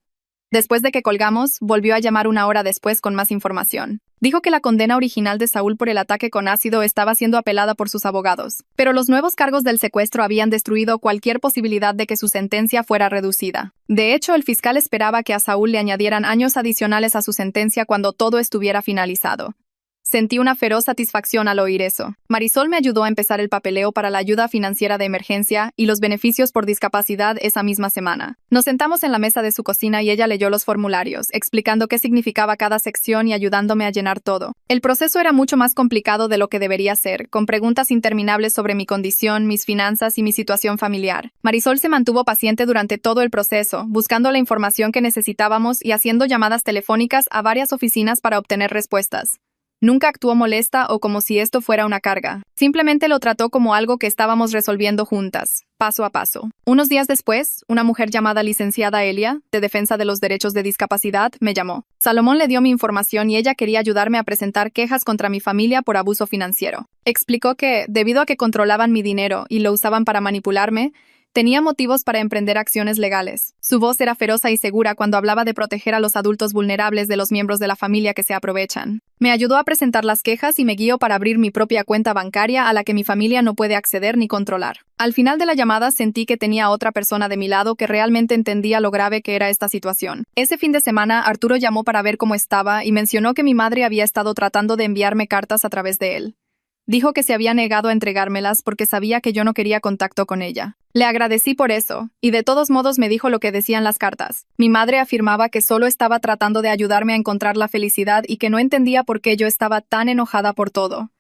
Después de que colgamos, volvió a llamar 1 hora después con más información. Dijo que la condena original de Saúl por el ataque con ácido estaba siendo apelada por sus abogados, pero los nuevos cargos del secuestro habían destruido cualquier posibilidad de que su sentencia fuera reducida. De hecho, el fiscal esperaba que a Saúl le añadieran años adicionales a su sentencia cuando todo estuviera finalizado. Sentí una feroz satisfacción al oír eso. Marisol me ayudó a empezar el papeleo para la ayuda financiera de emergencia y los beneficios por discapacidad esa misma semana. Nos sentamos en la mesa de su cocina y ella leyó los formularios, explicando qué significaba cada sección y ayudándome a llenar todo. El proceso era mucho más complicado de lo que debería ser, con preguntas interminables sobre mi condición, mis finanzas y mi situación familiar. Marisol se mantuvo paciente durante todo el proceso, buscando la información que necesitábamos y haciendo llamadas telefónicas a varias oficinas para obtener respuestas. Nunca actuó molesta o como si esto fuera una carga. Simplemente lo trató como algo que estábamos resolviendo juntas, paso a paso. Unos días después, una mujer llamada licenciada Elia, de Defensa de los Derechos de Discapacidad, me llamó. Salomón le dio mi información y ella quería ayudarme a presentar quejas contra mi familia por abuso financiero. Explicó que, debido a que controlaban mi dinero y lo usaban para manipularme, tenía motivos para emprender acciones legales. Su voz era feroz y segura cuando hablaba de proteger a los adultos vulnerables de los miembros de la familia que se aprovechan. Me ayudó a presentar las quejas y me guió para abrir mi propia cuenta bancaria a la que mi familia no puede acceder ni controlar. Al final de la llamada sentí que tenía a otra persona de mi lado que realmente entendía lo grave que era esta situación. Ese fin de semana, Arturo llamó para ver cómo estaba y mencionó que mi madre había estado tratando de enviarme cartas a través de él. Dijo que se había negado a entregármelas porque sabía que yo no quería contacto con ella. Le agradecí por eso, y de todos modos me dijo lo que decían las cartas. Mi madre afirmaba que solo estaba tratando de ayudarme a encontrar la felicidad y que no entendía por qué yo estaba tan enojada por todo.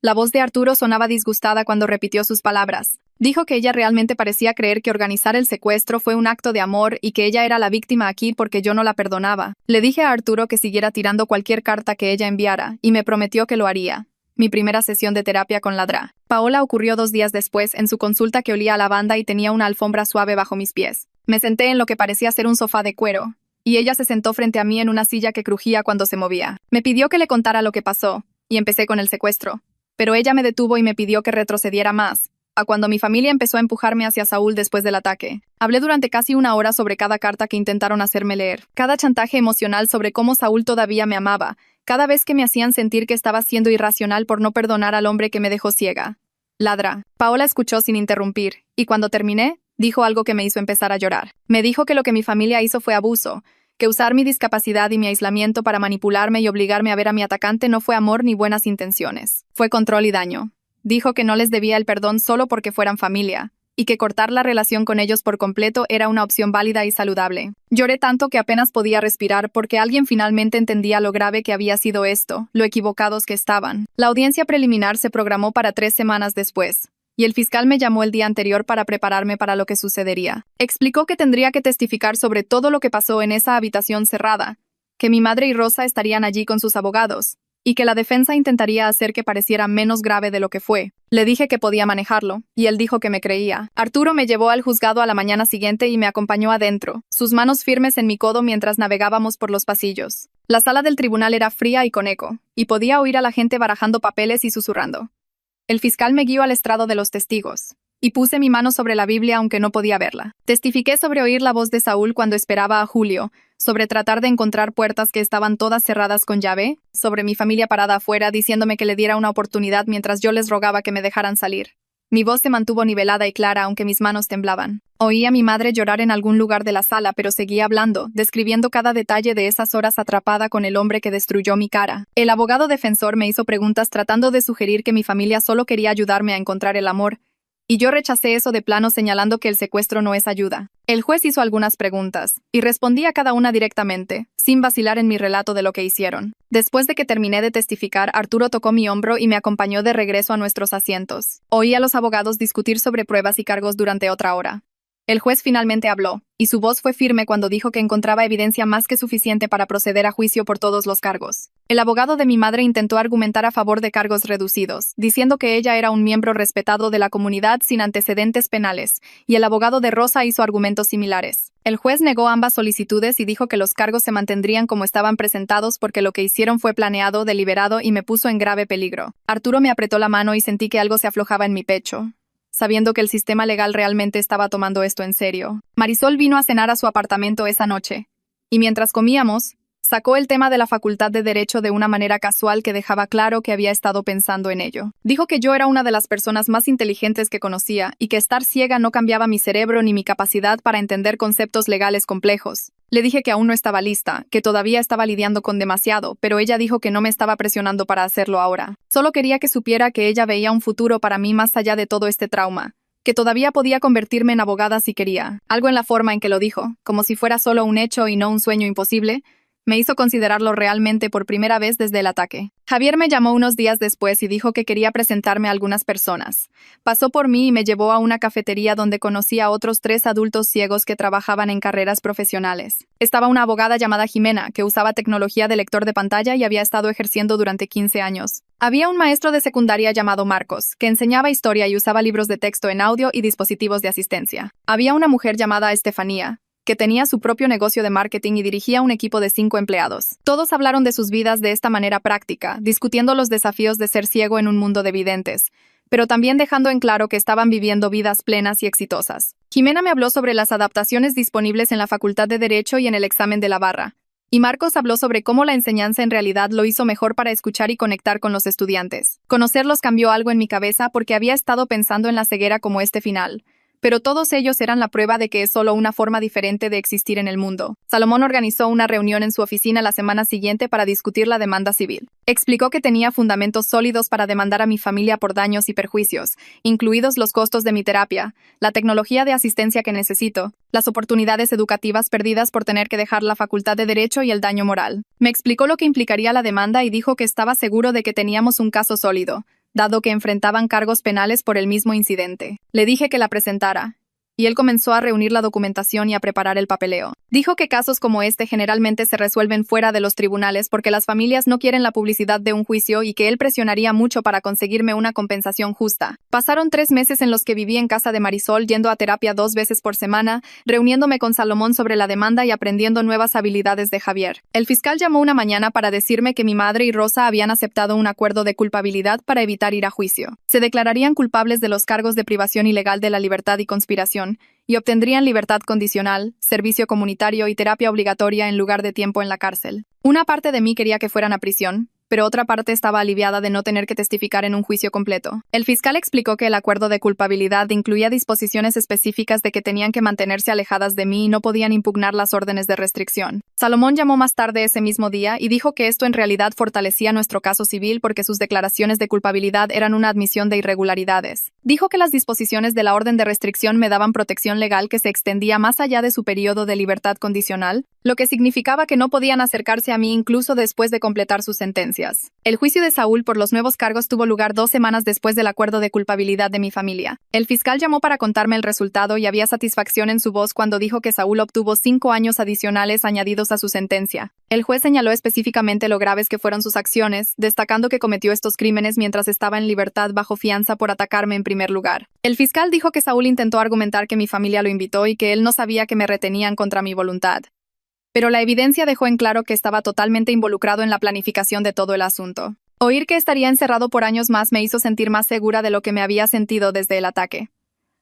La voz de Arturo sonaba disgustada cuando repitió sus palabras. Dijo que ella realmente parecía creer que organizar el secuestro fue un acto de amor y que ella era la víctima aquí porque yo no la perdonaba. Le dije a Arturo que siguiera tirando cualquier carta que ella enviara, y me prometió que lo haría. Mi primera sesión de terapia con Ladra. Paola ocurrió 2 días después, en su consulta que olía a lavanda y tenía una alfombra suave bajo mis pies. Me senté en lo que parecía ser un sofá de cuero, y ella se sentó frente a mí en una silla que crujía cuando se movía. Me pidió que le contara lo que pasó, y empecé con el secuestro. Pero ella me detuvo y me pidió que retrocediera más, a cuando mi familia empezó a empujarme hacia Saúl después del ataque. Hablé durante casi 1 hora sobre cada carta que intentaron hacerme leer, cada chantaje emocional sobre cómo Saúl todavía me amaba, cada vez que me hacían sentir que estaba siendo irracional por no perdonar al hombre que me dejó ciega. Ladra. Paola escuchó sin interrumpir, y cuando terminé, dijo algo que me hizo empezar a llorar. Me dijo que lo que mi familia hizo fue abuso, que usar mi discapacidad y mi aislamiento para manipularme y obligarme a ver a mi atacante no fue amor ni buenas intenciones. Fue control y daño. Dijo que no les debía el perdón solo porque fueran familia, y que cortar la relación con ellos por completo era una opción válida y saludable. Lloré tanto que apenas podía respirar porque alguien finalmente entendía lo grave que había sido esto, lo equivocados que estaban. La audiencia preliminar se programó para 3 semanas después, y el fiscal me llamó el día anterior para prepararme para lo que sucedería. Explicó que tendría que testificar sobre todo lo que pasó en esa habitación cerrada, que mi madre y Rosa estarían allí con sus abogados, y que la defensa intentaría hacer que pareciera menos grave de lo que fue. Le dije que podía manejarlo, y él dijo que me creía. Arturo me llevó al juzgado a la mañana siguiente y me acompañó adentro, sus manos firmes en mi codo mientras navegábamos por los pasillos. La sala del tribunal era fría y con eco, y podía oír a la gente barajando papeles y susurrando. El fiscal me guió al estrado de los testigos, y puse mi mano sobre la Biblia aunque no podía verla. Testifiqué sobre oír la voz de Saúl cuando esperaba a Julio, sobre tratar de encontrar puertas que estaban todas cerradas con llave, sobre mi familia parada afuera diciéndome que le diera una oportunidad mientras yo les rogaba que me dejaran salir. Mi voz se mantuvo nivelada y clara aunque mis manos temblaban. Oí a mi madre llorar en algún lugar de la sala, pero seguía hablando, describiendo cada detalle de esas horas atrapada con el hombre que destruyó mi cara. El abogado defensor me hizo preguntas tratando de sugerir que mi familia solo quería ayudarme a encontrar el amor, y yo rechacé eso de plano señalando que el secuestro no es ayuda. El juez hizo algunas preguntas, y respondí a cada una directamente, sin vacilar en mi relato de lo que hicieron. Después de que terminé de testificar, Arturo tocó mi hombro y me acompañó de regreso a nuestros asientos. Oí a los abogados discutir sobre pruebas y cargos durante otra hora. El juez finalmente habló, y su voz fue firme cuando dijo que encontraba evidencia más que suficiente para proceder a juicio por todos los cargos. El abogado de mi madre intentó argumentar a favor de cargos reducidos, diciendo que ella era un miembro respetado de la comunidad sin antecedentes penales, y el abogado de Rosa hizo argumentos similares. El juez negó ambas solicitudes y dijo que los cargos se mantendrían como estaban presentados porque lo que hicieron fue planeado, deliberado y me puso en grave peligro. Arturo me apretó la mano y sentí que algo se aflojaba en mi pecho, sabiendo que el sistema legal realmente estaba tomando esto en serio. Marisol vino a cenar a su apartamento esa noche, y mientras comíamos, sacó el tema de la Facultad de Derecho de una manera casual que dejaba claro que había estado pensando en ello. Dijo que yo era una de las personas más inteligentes que conocía y que estar ciega no cambiaba mi cerebro ni mi capacidad para entender conceptos legales complejos. Le dije que aún no estaba lista, que todavía estaba lidiando con demasiado, pero ella dijo que no me estaba presionando para hacerlo ahora. Solo quería que supiera que ella veía un futuro para mí más allá de todo este trauma, que todavía podía convertirme en abogada si quería. Algo en la forma en que lo dijo, como si fuera solo un hecho y no un sueño imposible, me hizo considerarlo realmente por primera vez desde el ataque. Javier me llamó unos días después y dijo que quería presentarme a algunas personas. Pasó por mí y me llevó a una cafetería donde conocí a otros 3 adultos ciegos que trabajaban en carreras profesionales. Estaba una abogada llamada Jimena, que usaba tecnología de lector de pantalla y había estado ejerciendo durante 15 años. Había un maestro de secundaria llamado Marcos, que enseñaba historia y usaba libros de texto en audio y dispositivos de asistencia. Había una mujer llamada Estefanía, que tenía su propio negocio de marketing y dirigía un equipo de 5 empleados. Todos hablaron de sus vidas de esta manera práctica, discutiendo los desafíos de ser ciego en un mundo de videntes, pero también dejando en claro que estaban viviendo vidas plenas y exitosas. Jimena me habló sobre las adaptaciones disponibles en la Facultad de Derecho y en el examen de la barra, y Marcos habló sobre cómo la enseñanza en realidad lo hizo mejor para escuchar y conectar con los estudiantes. Conocerlos cambió algo en mi cabeza porque había estado pensando en la ceguera como este final. Pero todos ellos eran la prueba de que es solo una forma diferente de existir en el mundo. Salomón organizó una reunión en su oficina la semana siguiente para discutir la demanda civil. Explicó que tenía fundamentos sólidos para demandar a mi familia por daños y perjuicios, incluidos los costos de mi terapia, la tecnología de asistencia que necesito, las oportunidades educativas perdidas por tener que dejar la Facultad de Derecho y el daño moral. Me explicó lo que implicaría la demanda y dijo que estaba seguro de que teníamos un caso sólido, dado que enfrentaban cargos penales por el mismo incidente. Le dije que la presentara, y él comenzó a reunir la documentación y a preparar el papeleo. Dijo que casos como este generalmente se resuelven fuera de los tribunales porque las familias no quieren la publicidad de un juicio y que él presionaría mucho para conseguirme una compensación justa. Pasaron 3 meses en los que viví en casa de Marisol yendo a terapia 2 veces por semana, reuniéndome con Salomón sobre la demanda y aprendiendo nuevas habilidades de Javier. El fiscal llamó una mañana para decirme que mi madre y Rosa habían aceptado un acuerdo de culpabilidad para evitar ir a juicio. Se declararían culpables de los cargos de privación ilegal de la libertad y conspiración, y obtendrían libertad condicional, servicio comunitario y terapia obligatoria en lugar de tiempo en la cárcel. Una parte de mí quería que fueran a prisión, pero otra parte estaba aliviada de no tener que testificar en un juicio completo. El fiscal explicó que el acuerdo de culpabilidad incluía disposiciones específicas de que tenían que mantenerse alejadas de mí y no podían impugnar las órdenes de restricción. Salomón llamó más tarde ese mismo día y dijo que esto en realidad fortalecía nuestro caso civil porque sus declaraciones de culpabilidad eran una admisión de irregularidades. Dijo que las disposiciones de la orden de restricción me daban protección legal que se extendía más allá de su periodo de libertad condicional, lo que significaba que no podían acercarse a mí incluso después de completar sus sentencias. El juicio de Saúl por los nuevos cargos tuvo lugar 2 semanas después del acuerdo de culpabilidad de mi familia. El fiscal llamó para contarme el resultado y había satisfacción en su voz cuando dijo que Saúl obtuvo 5 años adicionales añadidos a su sentencia. El juez señaló específicamente lo graves que fueron sus acciones, destacando que cometió estos crímenes mientras estaba en libertad bajo fianza por atacarme en primer lugar. El fiscal dijo que Saúl intentó argumentar que mi familia lo invitó y que él no sabía que me retenían contra mi voluntad. Pero la evidencia dejó en claro que estaba totalmente involucrado en la planificación de todo el asunto. Oír que estaría encerrado por años más me hizo sentir más segura de lo que me había sentido desde el ataque.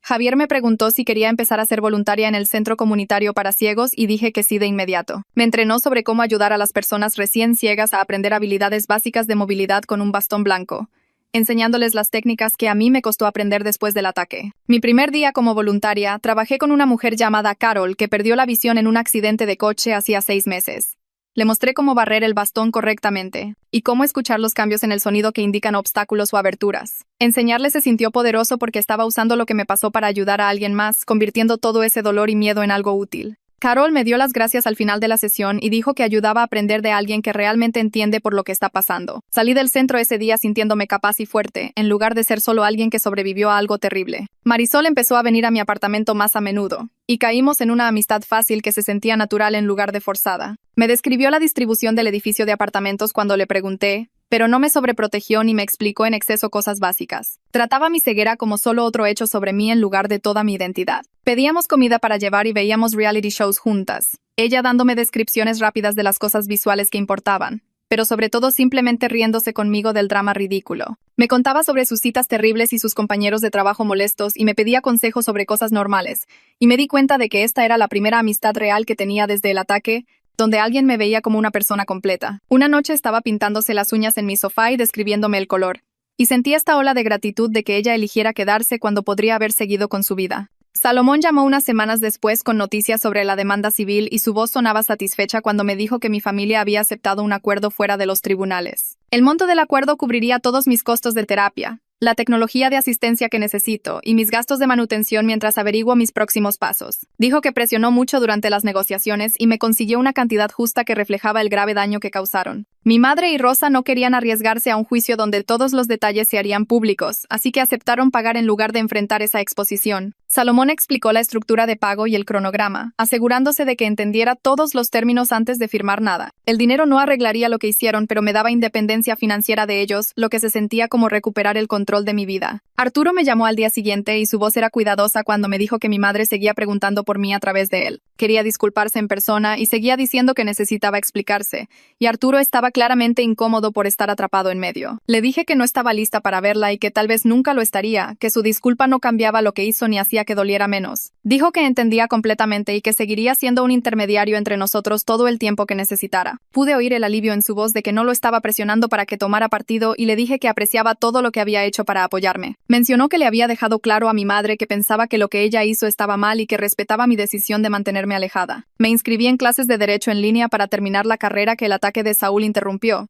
Javier me preguntó si quería empezar a ser voluntaria en el centro comunitario para ciegos y dije que sí de inmediato. Me entrenó sobre cómo ayudar a las personas recién ciegas a aprender habilidades básicas de movilidad con un bastón blanco, enseñándoles las técnicas que a mí me costó aprender después del ataque. Mi primer día como voluntaria, trabajé con una mujer llamada Carol que perdió la visión en un accidente de coche hacía 6 meses. Le mostré cómo barrer el bastón correctamente y cómo escuchar los cambios en el sonido que indican obstáculos o aberturas. Enseñarle se sintió poderoso porque estaba usando lo que me pasó para ayudar a alguien más, convirtiendo todo ese dolor y miedo en algo útil. Carol me dio las gracias al final de la sesión y dijo que ayudaba a aprender de alguien que realmente entiende por lo que está pasando. Salí del centro ese día sintiéndome capaz y fuerte, en lugar de ser solo alguien que sobrevivió a algo terrible. Marisol empezó a venir a mi apartamento más a menudo, y caímos en una amistad fácil que se sentía natural en lugar de forzada. Me describió la distribución del edificio de apartamentos cuando le pregunté, pero no me sobreprotegió ni me explicó en exceso cosas básicas. Trataba mi ceguera como solo otro hecho sobre mí en lugar de toda mi identidad. Pedíamos comida para llevar y veíamos reality shows juntas, ella dándome descripciones rápidas de las cosas visuales que importaban, pero sobre todo simplemente riéndose conmigo del drama ridículo. Me contaba sobre sus citas terribles y sus compañeros de trabajo molestos y me pedía consejos sobre cosas normales, y me di cuenta de que esta era la primera amistad real que tenía desde el ataque, donde alguien me veía como una persona completa. Una noche estaba pintándose las uñas en mi sofá y describiéndome el color, y sentí esta ola de gratitud de que ella eligiera quedarse cuando podría haber seguido con su vida. Salomón llamó unas semanas después con noticias sobre la demanda civil y su voz sonaba satisfecha cuando me dijo que mi familia había aceptado un acuerdo fuera de los tribunales. El monto del acuerdo cubriría todos mis costos de terapia, la tecnología de asistencia que necesito y mis gastos de manutención mientras averiguo mis próximos pasos. Dijo que presionó mucho durante las negociaciones y me consiguió una cantidad justa que reflejaba el grave daño que causaron. Mi madre y Rosa no querían arriesgarse a un juicio donde todos los detalles se harían públicos, así que aceptaron pagar en lugar de enfrentar esa exposición. Salomón explicó la estructura de pago y el cronograma, asegurándose de que entendiera todos los términos antes de firmar nada. El dinero no arreglaría lo que hicieron, pero me daba independencia financiera de ellos, lo que se sentía como recuperar el control de mi vida. Arturo me llamó al día siguiente y su voz era cuidadosa cuando me dijo que mi madre seguía preguntando por mí a través de él. Quería disculparse en persona y seguía diciendo que necesitaba explicarse, y Arturo estaba claramente incómodo por estar atrapado en medio. Le dije que no estaba lista para verla y que tal vez nunca lo estaría, que su disculpa no cambiaba lo que hizo ni hacía que doliera menos. Dijo que entendía completamente y que seguiría siendo un intermediario entre nosotros todo el tiempo que necesitara. Pude oír el alivio en su voz de que no lo estaba presionando para que tomara partido y le dije que apreciaba todo lo que había hecho para apoyarme. Mencionó que le había dejado claro a mi madre que pensaba que lo que ella hizo estaba mal y que respetaba mi decisión de mantenerme alejada. Me inscribí en clases de derecho en línea para terminar la carrera que el ataque de Saúl interrumpió,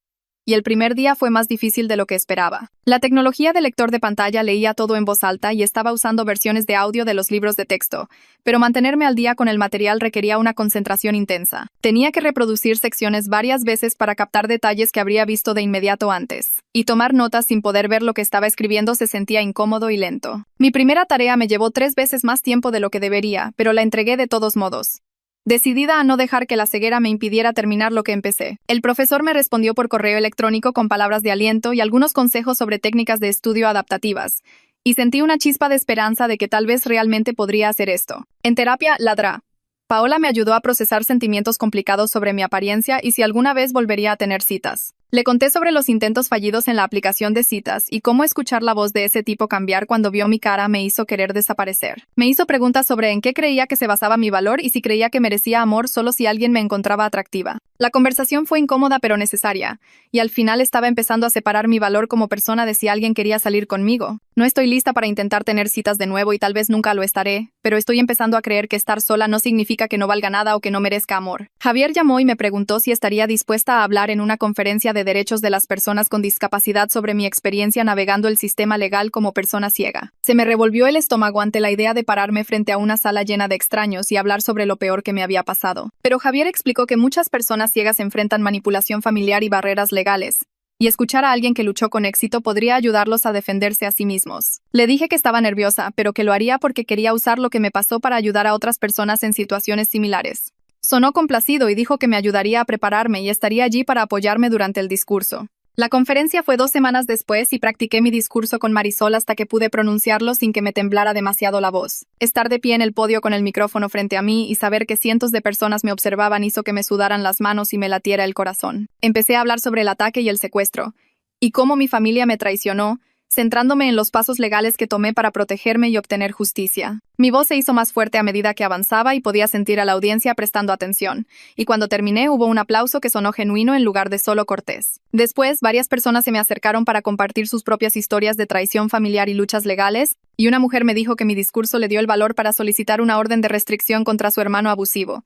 y el primer día fue más difícil de lo que esperaba. La tecnología del lector de pantalla leía todo en voz alta y estaba usando versiones de audio de los libros de texto, pero mantenerme al día con el material requería una concentración intensa. Tenía que reproducir secciones varias veces para captar detalles que habría visto de inmediato antes, y tomar notas sin poder ver lo que estaba escribiendo se sentía incómodo y lento. Mi primera tarea me llevó 3 veces más tiempo de lo que debería, pero la entregué de todos modos, decidida a no dejar que la ceguera me impidiera terminar lo que empecé. El profesor me respondió por correo electrónico con palabras de aliento y algunos consejos sobre técnicas de estudio adaptativas, y sentí una chispa de esperanza de que tal vez realmente podría hacer esto. En terapia, ladrá. Paola me ayudó a procesar sentimientos complicados sobre mi apariencia y si alguna vez volvería a tener citas. Le conté sobre los intentos fallidos en la aplicación de citas y cómo escuchar la voz de ese tipo cambiar cuando vio mi cara me hizo querer desaparecer. Me hizo preguntas sobre en qué creía que se basaba mi valor y si creía que merecía amor solo si alguien me encontraba atractiva. La conversación fue incómoda pero necesaria, y al final estaba empezando a separar mi valor como persona de si alguien quería salir conmigo. No estoy lista para intentar tener citas de nuevo y tal vez nunca lo estaré, pero estoy empezando a creer que estar sola no significa que no valga nada o que no merezca amor. Javier llamó y me preguntó si estaría dispuesta a hablar en una conferencia de derechos de las personas con discapacidad sobre mi experiencia navegando el sistema legal como persona ciega. Se me revolvió el estómago ante la idea de pararme frente a una sala llena de extraños y hablar sobre lo peor que me había pasado. Pero Javier explicó que muchas personas ciegas enfrentan manipulación familiar y barreras legales, y escuchar a alguien que luchó con éxito podría ayudarlos a defenderse a sí mismos. Le dije que estaba nerviosa, pero que lo haría porque quería usar lo que me pasó para ayudar a otras personas en situaciones similares. Sonó complacido y dijo que me ayudaría a prepararme y estaría allí para apoyarme durante el discurso. La conferencia fue 2 semanas después y practiqué mi discurso con Marisol hasta que pude pronunciarlo sin que me temblara demasiado la voz. Estar de pie en el podio con el micrófono frente a mí y saber que cientos de personas me observaban hizo que me sudaran las manos y me latiera el corazón. Empecé a hablar sobre el ataque y el secuestro, y cómo mi familia me traicionó, centrándome en los pasos legales que tomé para protegerme y obtener justicia. Mi voz se hizo más fuerte a medida que avanzaba y podía sentir a la audiencia prestando atención, y cuando terminé hubo un aplauso que sonó genuino en lugar de solo cortés. Después, varias personas se me acercaron para compartir sus propias historias de traición familiar y luchas legales, y una mujer me dijo que mi discurso le dio el valor para solicitar una orden de restricción contra su hermano abusivo.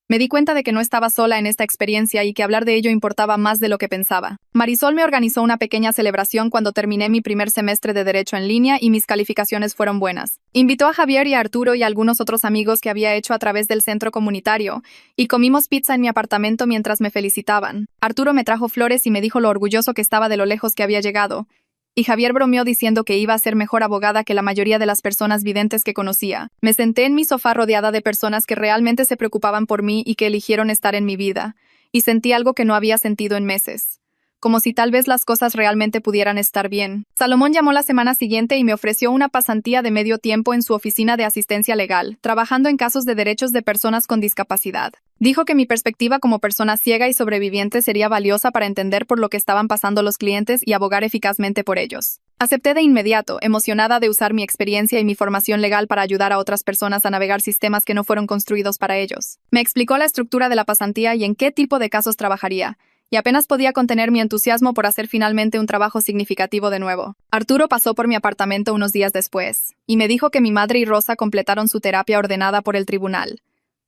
Me di cuenta de que no estaba sola en esta experiencia y que hablar de ello importaba más de lo que pensaba. Marisol me organizó una pequeña celebración cuando terminé mi primer semestre de Derecho en línea y mis calificaciones fueron buenas. Invitó a Javier y a Arturo y a algunos otros amigos que había hecho a través del centro comunitario, y comimos pizza en mi apartamento mientras me felicitaban. Arturo me trajo flores y me dijo lo orgulloso que estaba de lo lejos que había llegado. Y Javier bromeó diciendo que iba a ser mejor abogada que la mayoría de las personas videntes que conocía. Me senté en mi sofá rodeada de personas que realmente se preocupaban por mí y que eligieron estar en mi vida, y sentí algo que no había sentido en meses. Como si tal vez las cosas realmente pudieran estar bien. Salomón llamó la semana siguiente y me ofreció una pasantía de medio tiempo en su oficina de asistencia legal, trabajando en casos de derechos de personas con discapacidad. Dijo que mi perspectiva como persona ciega y sobreviviente sería valiosa para entender por lo que estaban pasando los clientes y abogar eficazmente por ellos. Acepté de inmediato, emocionada de usar mi experiencia y mi formación legal para ayudar a otras personas a navegar sistemas que no fueron construidos para ellos. Me explicó la estructura de la pasantía y en qué tipo de casos trabajaría, y apenas podía contener mi entusiasmo por hacer finalmente un trabajo significativo de nuevo. Arturo pasó por mi apartamento unos días después, y me dijo que mi madre y Rosa completaron su terapia ordenada por el tribunal,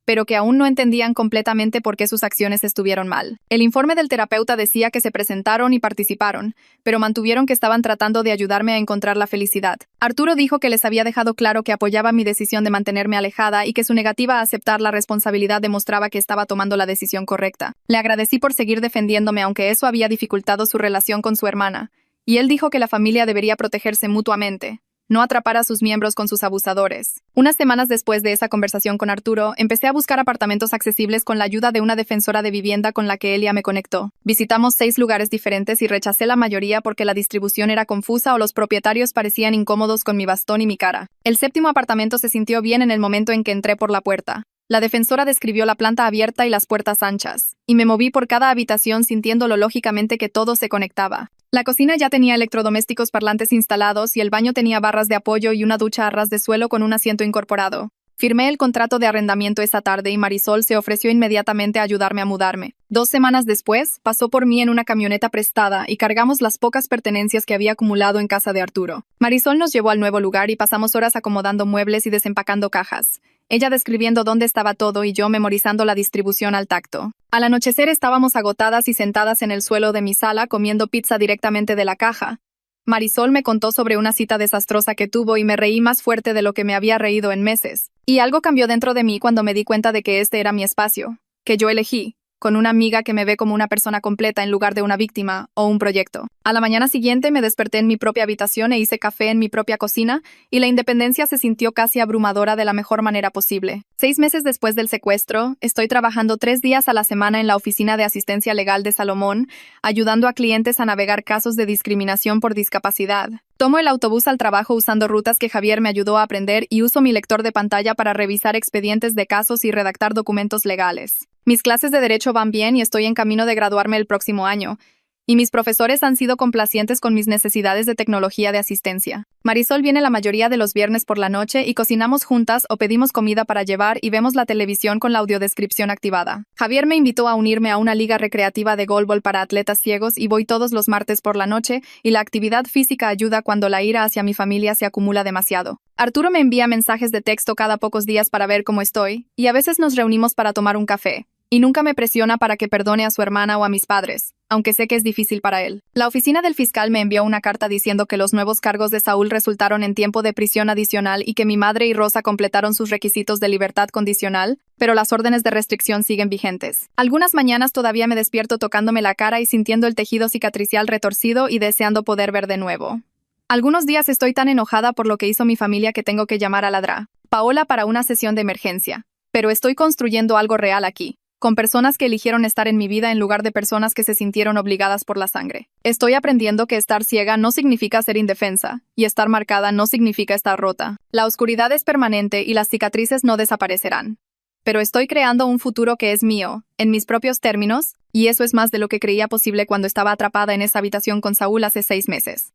pero que aún no entendían completamente por qué sus acciones estuvieron mal. El informe del terapeuta decía que se presentaron y participaron, pero mantuvieron que estaban tratando de ayudarme a encontrar la felicidad. Arturo dijo que les había dejado claro que apoyaba mi decisión de mantenerme alejada y que su negativa a aceptar la responsabilidad demostraba que estaba tomando la decisión correcta. Le agradecí por seguir defendiéndome aunque eso había dificultado su relación con su hermana, y él dijo que la familia debería protegerse mutuamente, no atrapar a sus miembros con sus abusadores. Unas semanas después de esa conversación con Arturo, empecé a buscar apartamentos accesibles con la ayuda de una defensora de vivienda con la que Elia me conectó. Visitamos 6 lugares diferentes y rechacé la mayoría porque la distribución era confusa o los propietarios parecían incómodos con mi bastón y mi cara. El 7º apartamento se sintió bien en el momento en que entré por la puerta. La defensora describió la planta abierta y las puertas anchas, y me moví por cada habitación sintiéndolo lógicamente que todo se conectaba. La cocina ya tenía electrodomésticos parlantes instalados y el baño tenía barras de apoyo y una ducha a ras de suelo con un asiento incorporado. Firmé el contrato de arrendamiento esa tarde y Marisol se ofreció inmediatamente a ayudarme a mudarme. 2 semanas después, pasó por mí en una camioneta prestada y cargamos las pocas pertenencias que había acumulado en casa de Arturo. Marisol nos llevó al nuevo lugar y pasamos horas acomodando muebles y desempacando cajas. ella describiendo dónde estaba todo y yo memorizando la distribución al tacto. Al anochecer estábamos agotadas y sentadas en el suelo de mi sala comiendo pizza directamente de la caja. Marisol me contó sobre una cita desastrosa que tuvo y me reí más fuerte de lo que me había reído en meses. Y algo cambió dentro de mí cuando me di cuenta de que este era mi espacio, que yo elegí, con una amiga que me ve como una persona completa en lugar de una víctima o un proyecto. A la mañana siguiente me desperté en mi propia habitación e hice café en mi propia cocina, y la independencia se sintió casi abrumadora de la mejor manera posible. 6 meses después del secuestro, estoy trabajando 3 días a la semana en la oficina de asistencia legal de Salomón, ayudando a clientes a navegar casos de discriminación por discapacidad. Tomo el autobús al trabajo usando rutas que Javier me ayudó a aprender y uso mi lector de pantalla para revisar expedientes de casos y redactar documentos legales. Mis clases de derecho van bien y estoy en camino de graduarme el próximo año, y mis profesores han sido complacientes con mis necesidades de tecnología de asistencia. Marisol viene la mayoría de los viernes por la noche y cocinamos juntas o pedimos comida para llevar y vemos la televisión con la audiodescripción activada. Javier me invitó a unirme a una liga recreativa de goalball para atletas ciegos y voy todos los martes por la noche, y la actividad física ayuda cuando la ira hacia mi familia se acumula demasiado. Arturo me envía mensajes de texto cada pocos días para ver cómo estoy, y a veces nos reunimos para tomar un café. Y nunca me presiona para que perdone a su hermana o a mis padres, aunque sé que es difícil para él. La oficina del fiscal me envió una carta diciendo que los nuevos cargos de Saúl resultaron en tiempo de prisión adicional y que mi madre y Rosa completaron sus requisitos de libertad condicional, pero las órdenes de restricción siguen vigentes. Algunas mañanas todavía me despierto tocándome la cara y sintiendo el tejido cicatricial retorcido y deseando poder ver de nuevo. Algunos días estoy tan enojada por lo que hizo mi familia que tengo que llamar a la Dra. Paola para una sesión de emergencia. Pero estoy construyendo algo real aquí, con personas que eligieron estar en mi vida en lugar de personas que se sintieron obligadas por la sangre. Estoy aprendiendo que estar ciega no significa ser indefensa, y estar marcada no significa estar rota. La oscuridad es permanente y las cicatrices no desaparecerán. Pero estoy creando un futuro que es mío, en mis propios términos, y eso es más de lo que creía posible cuando estaba atrapada en esa habitación con Saúl hace 6 meses.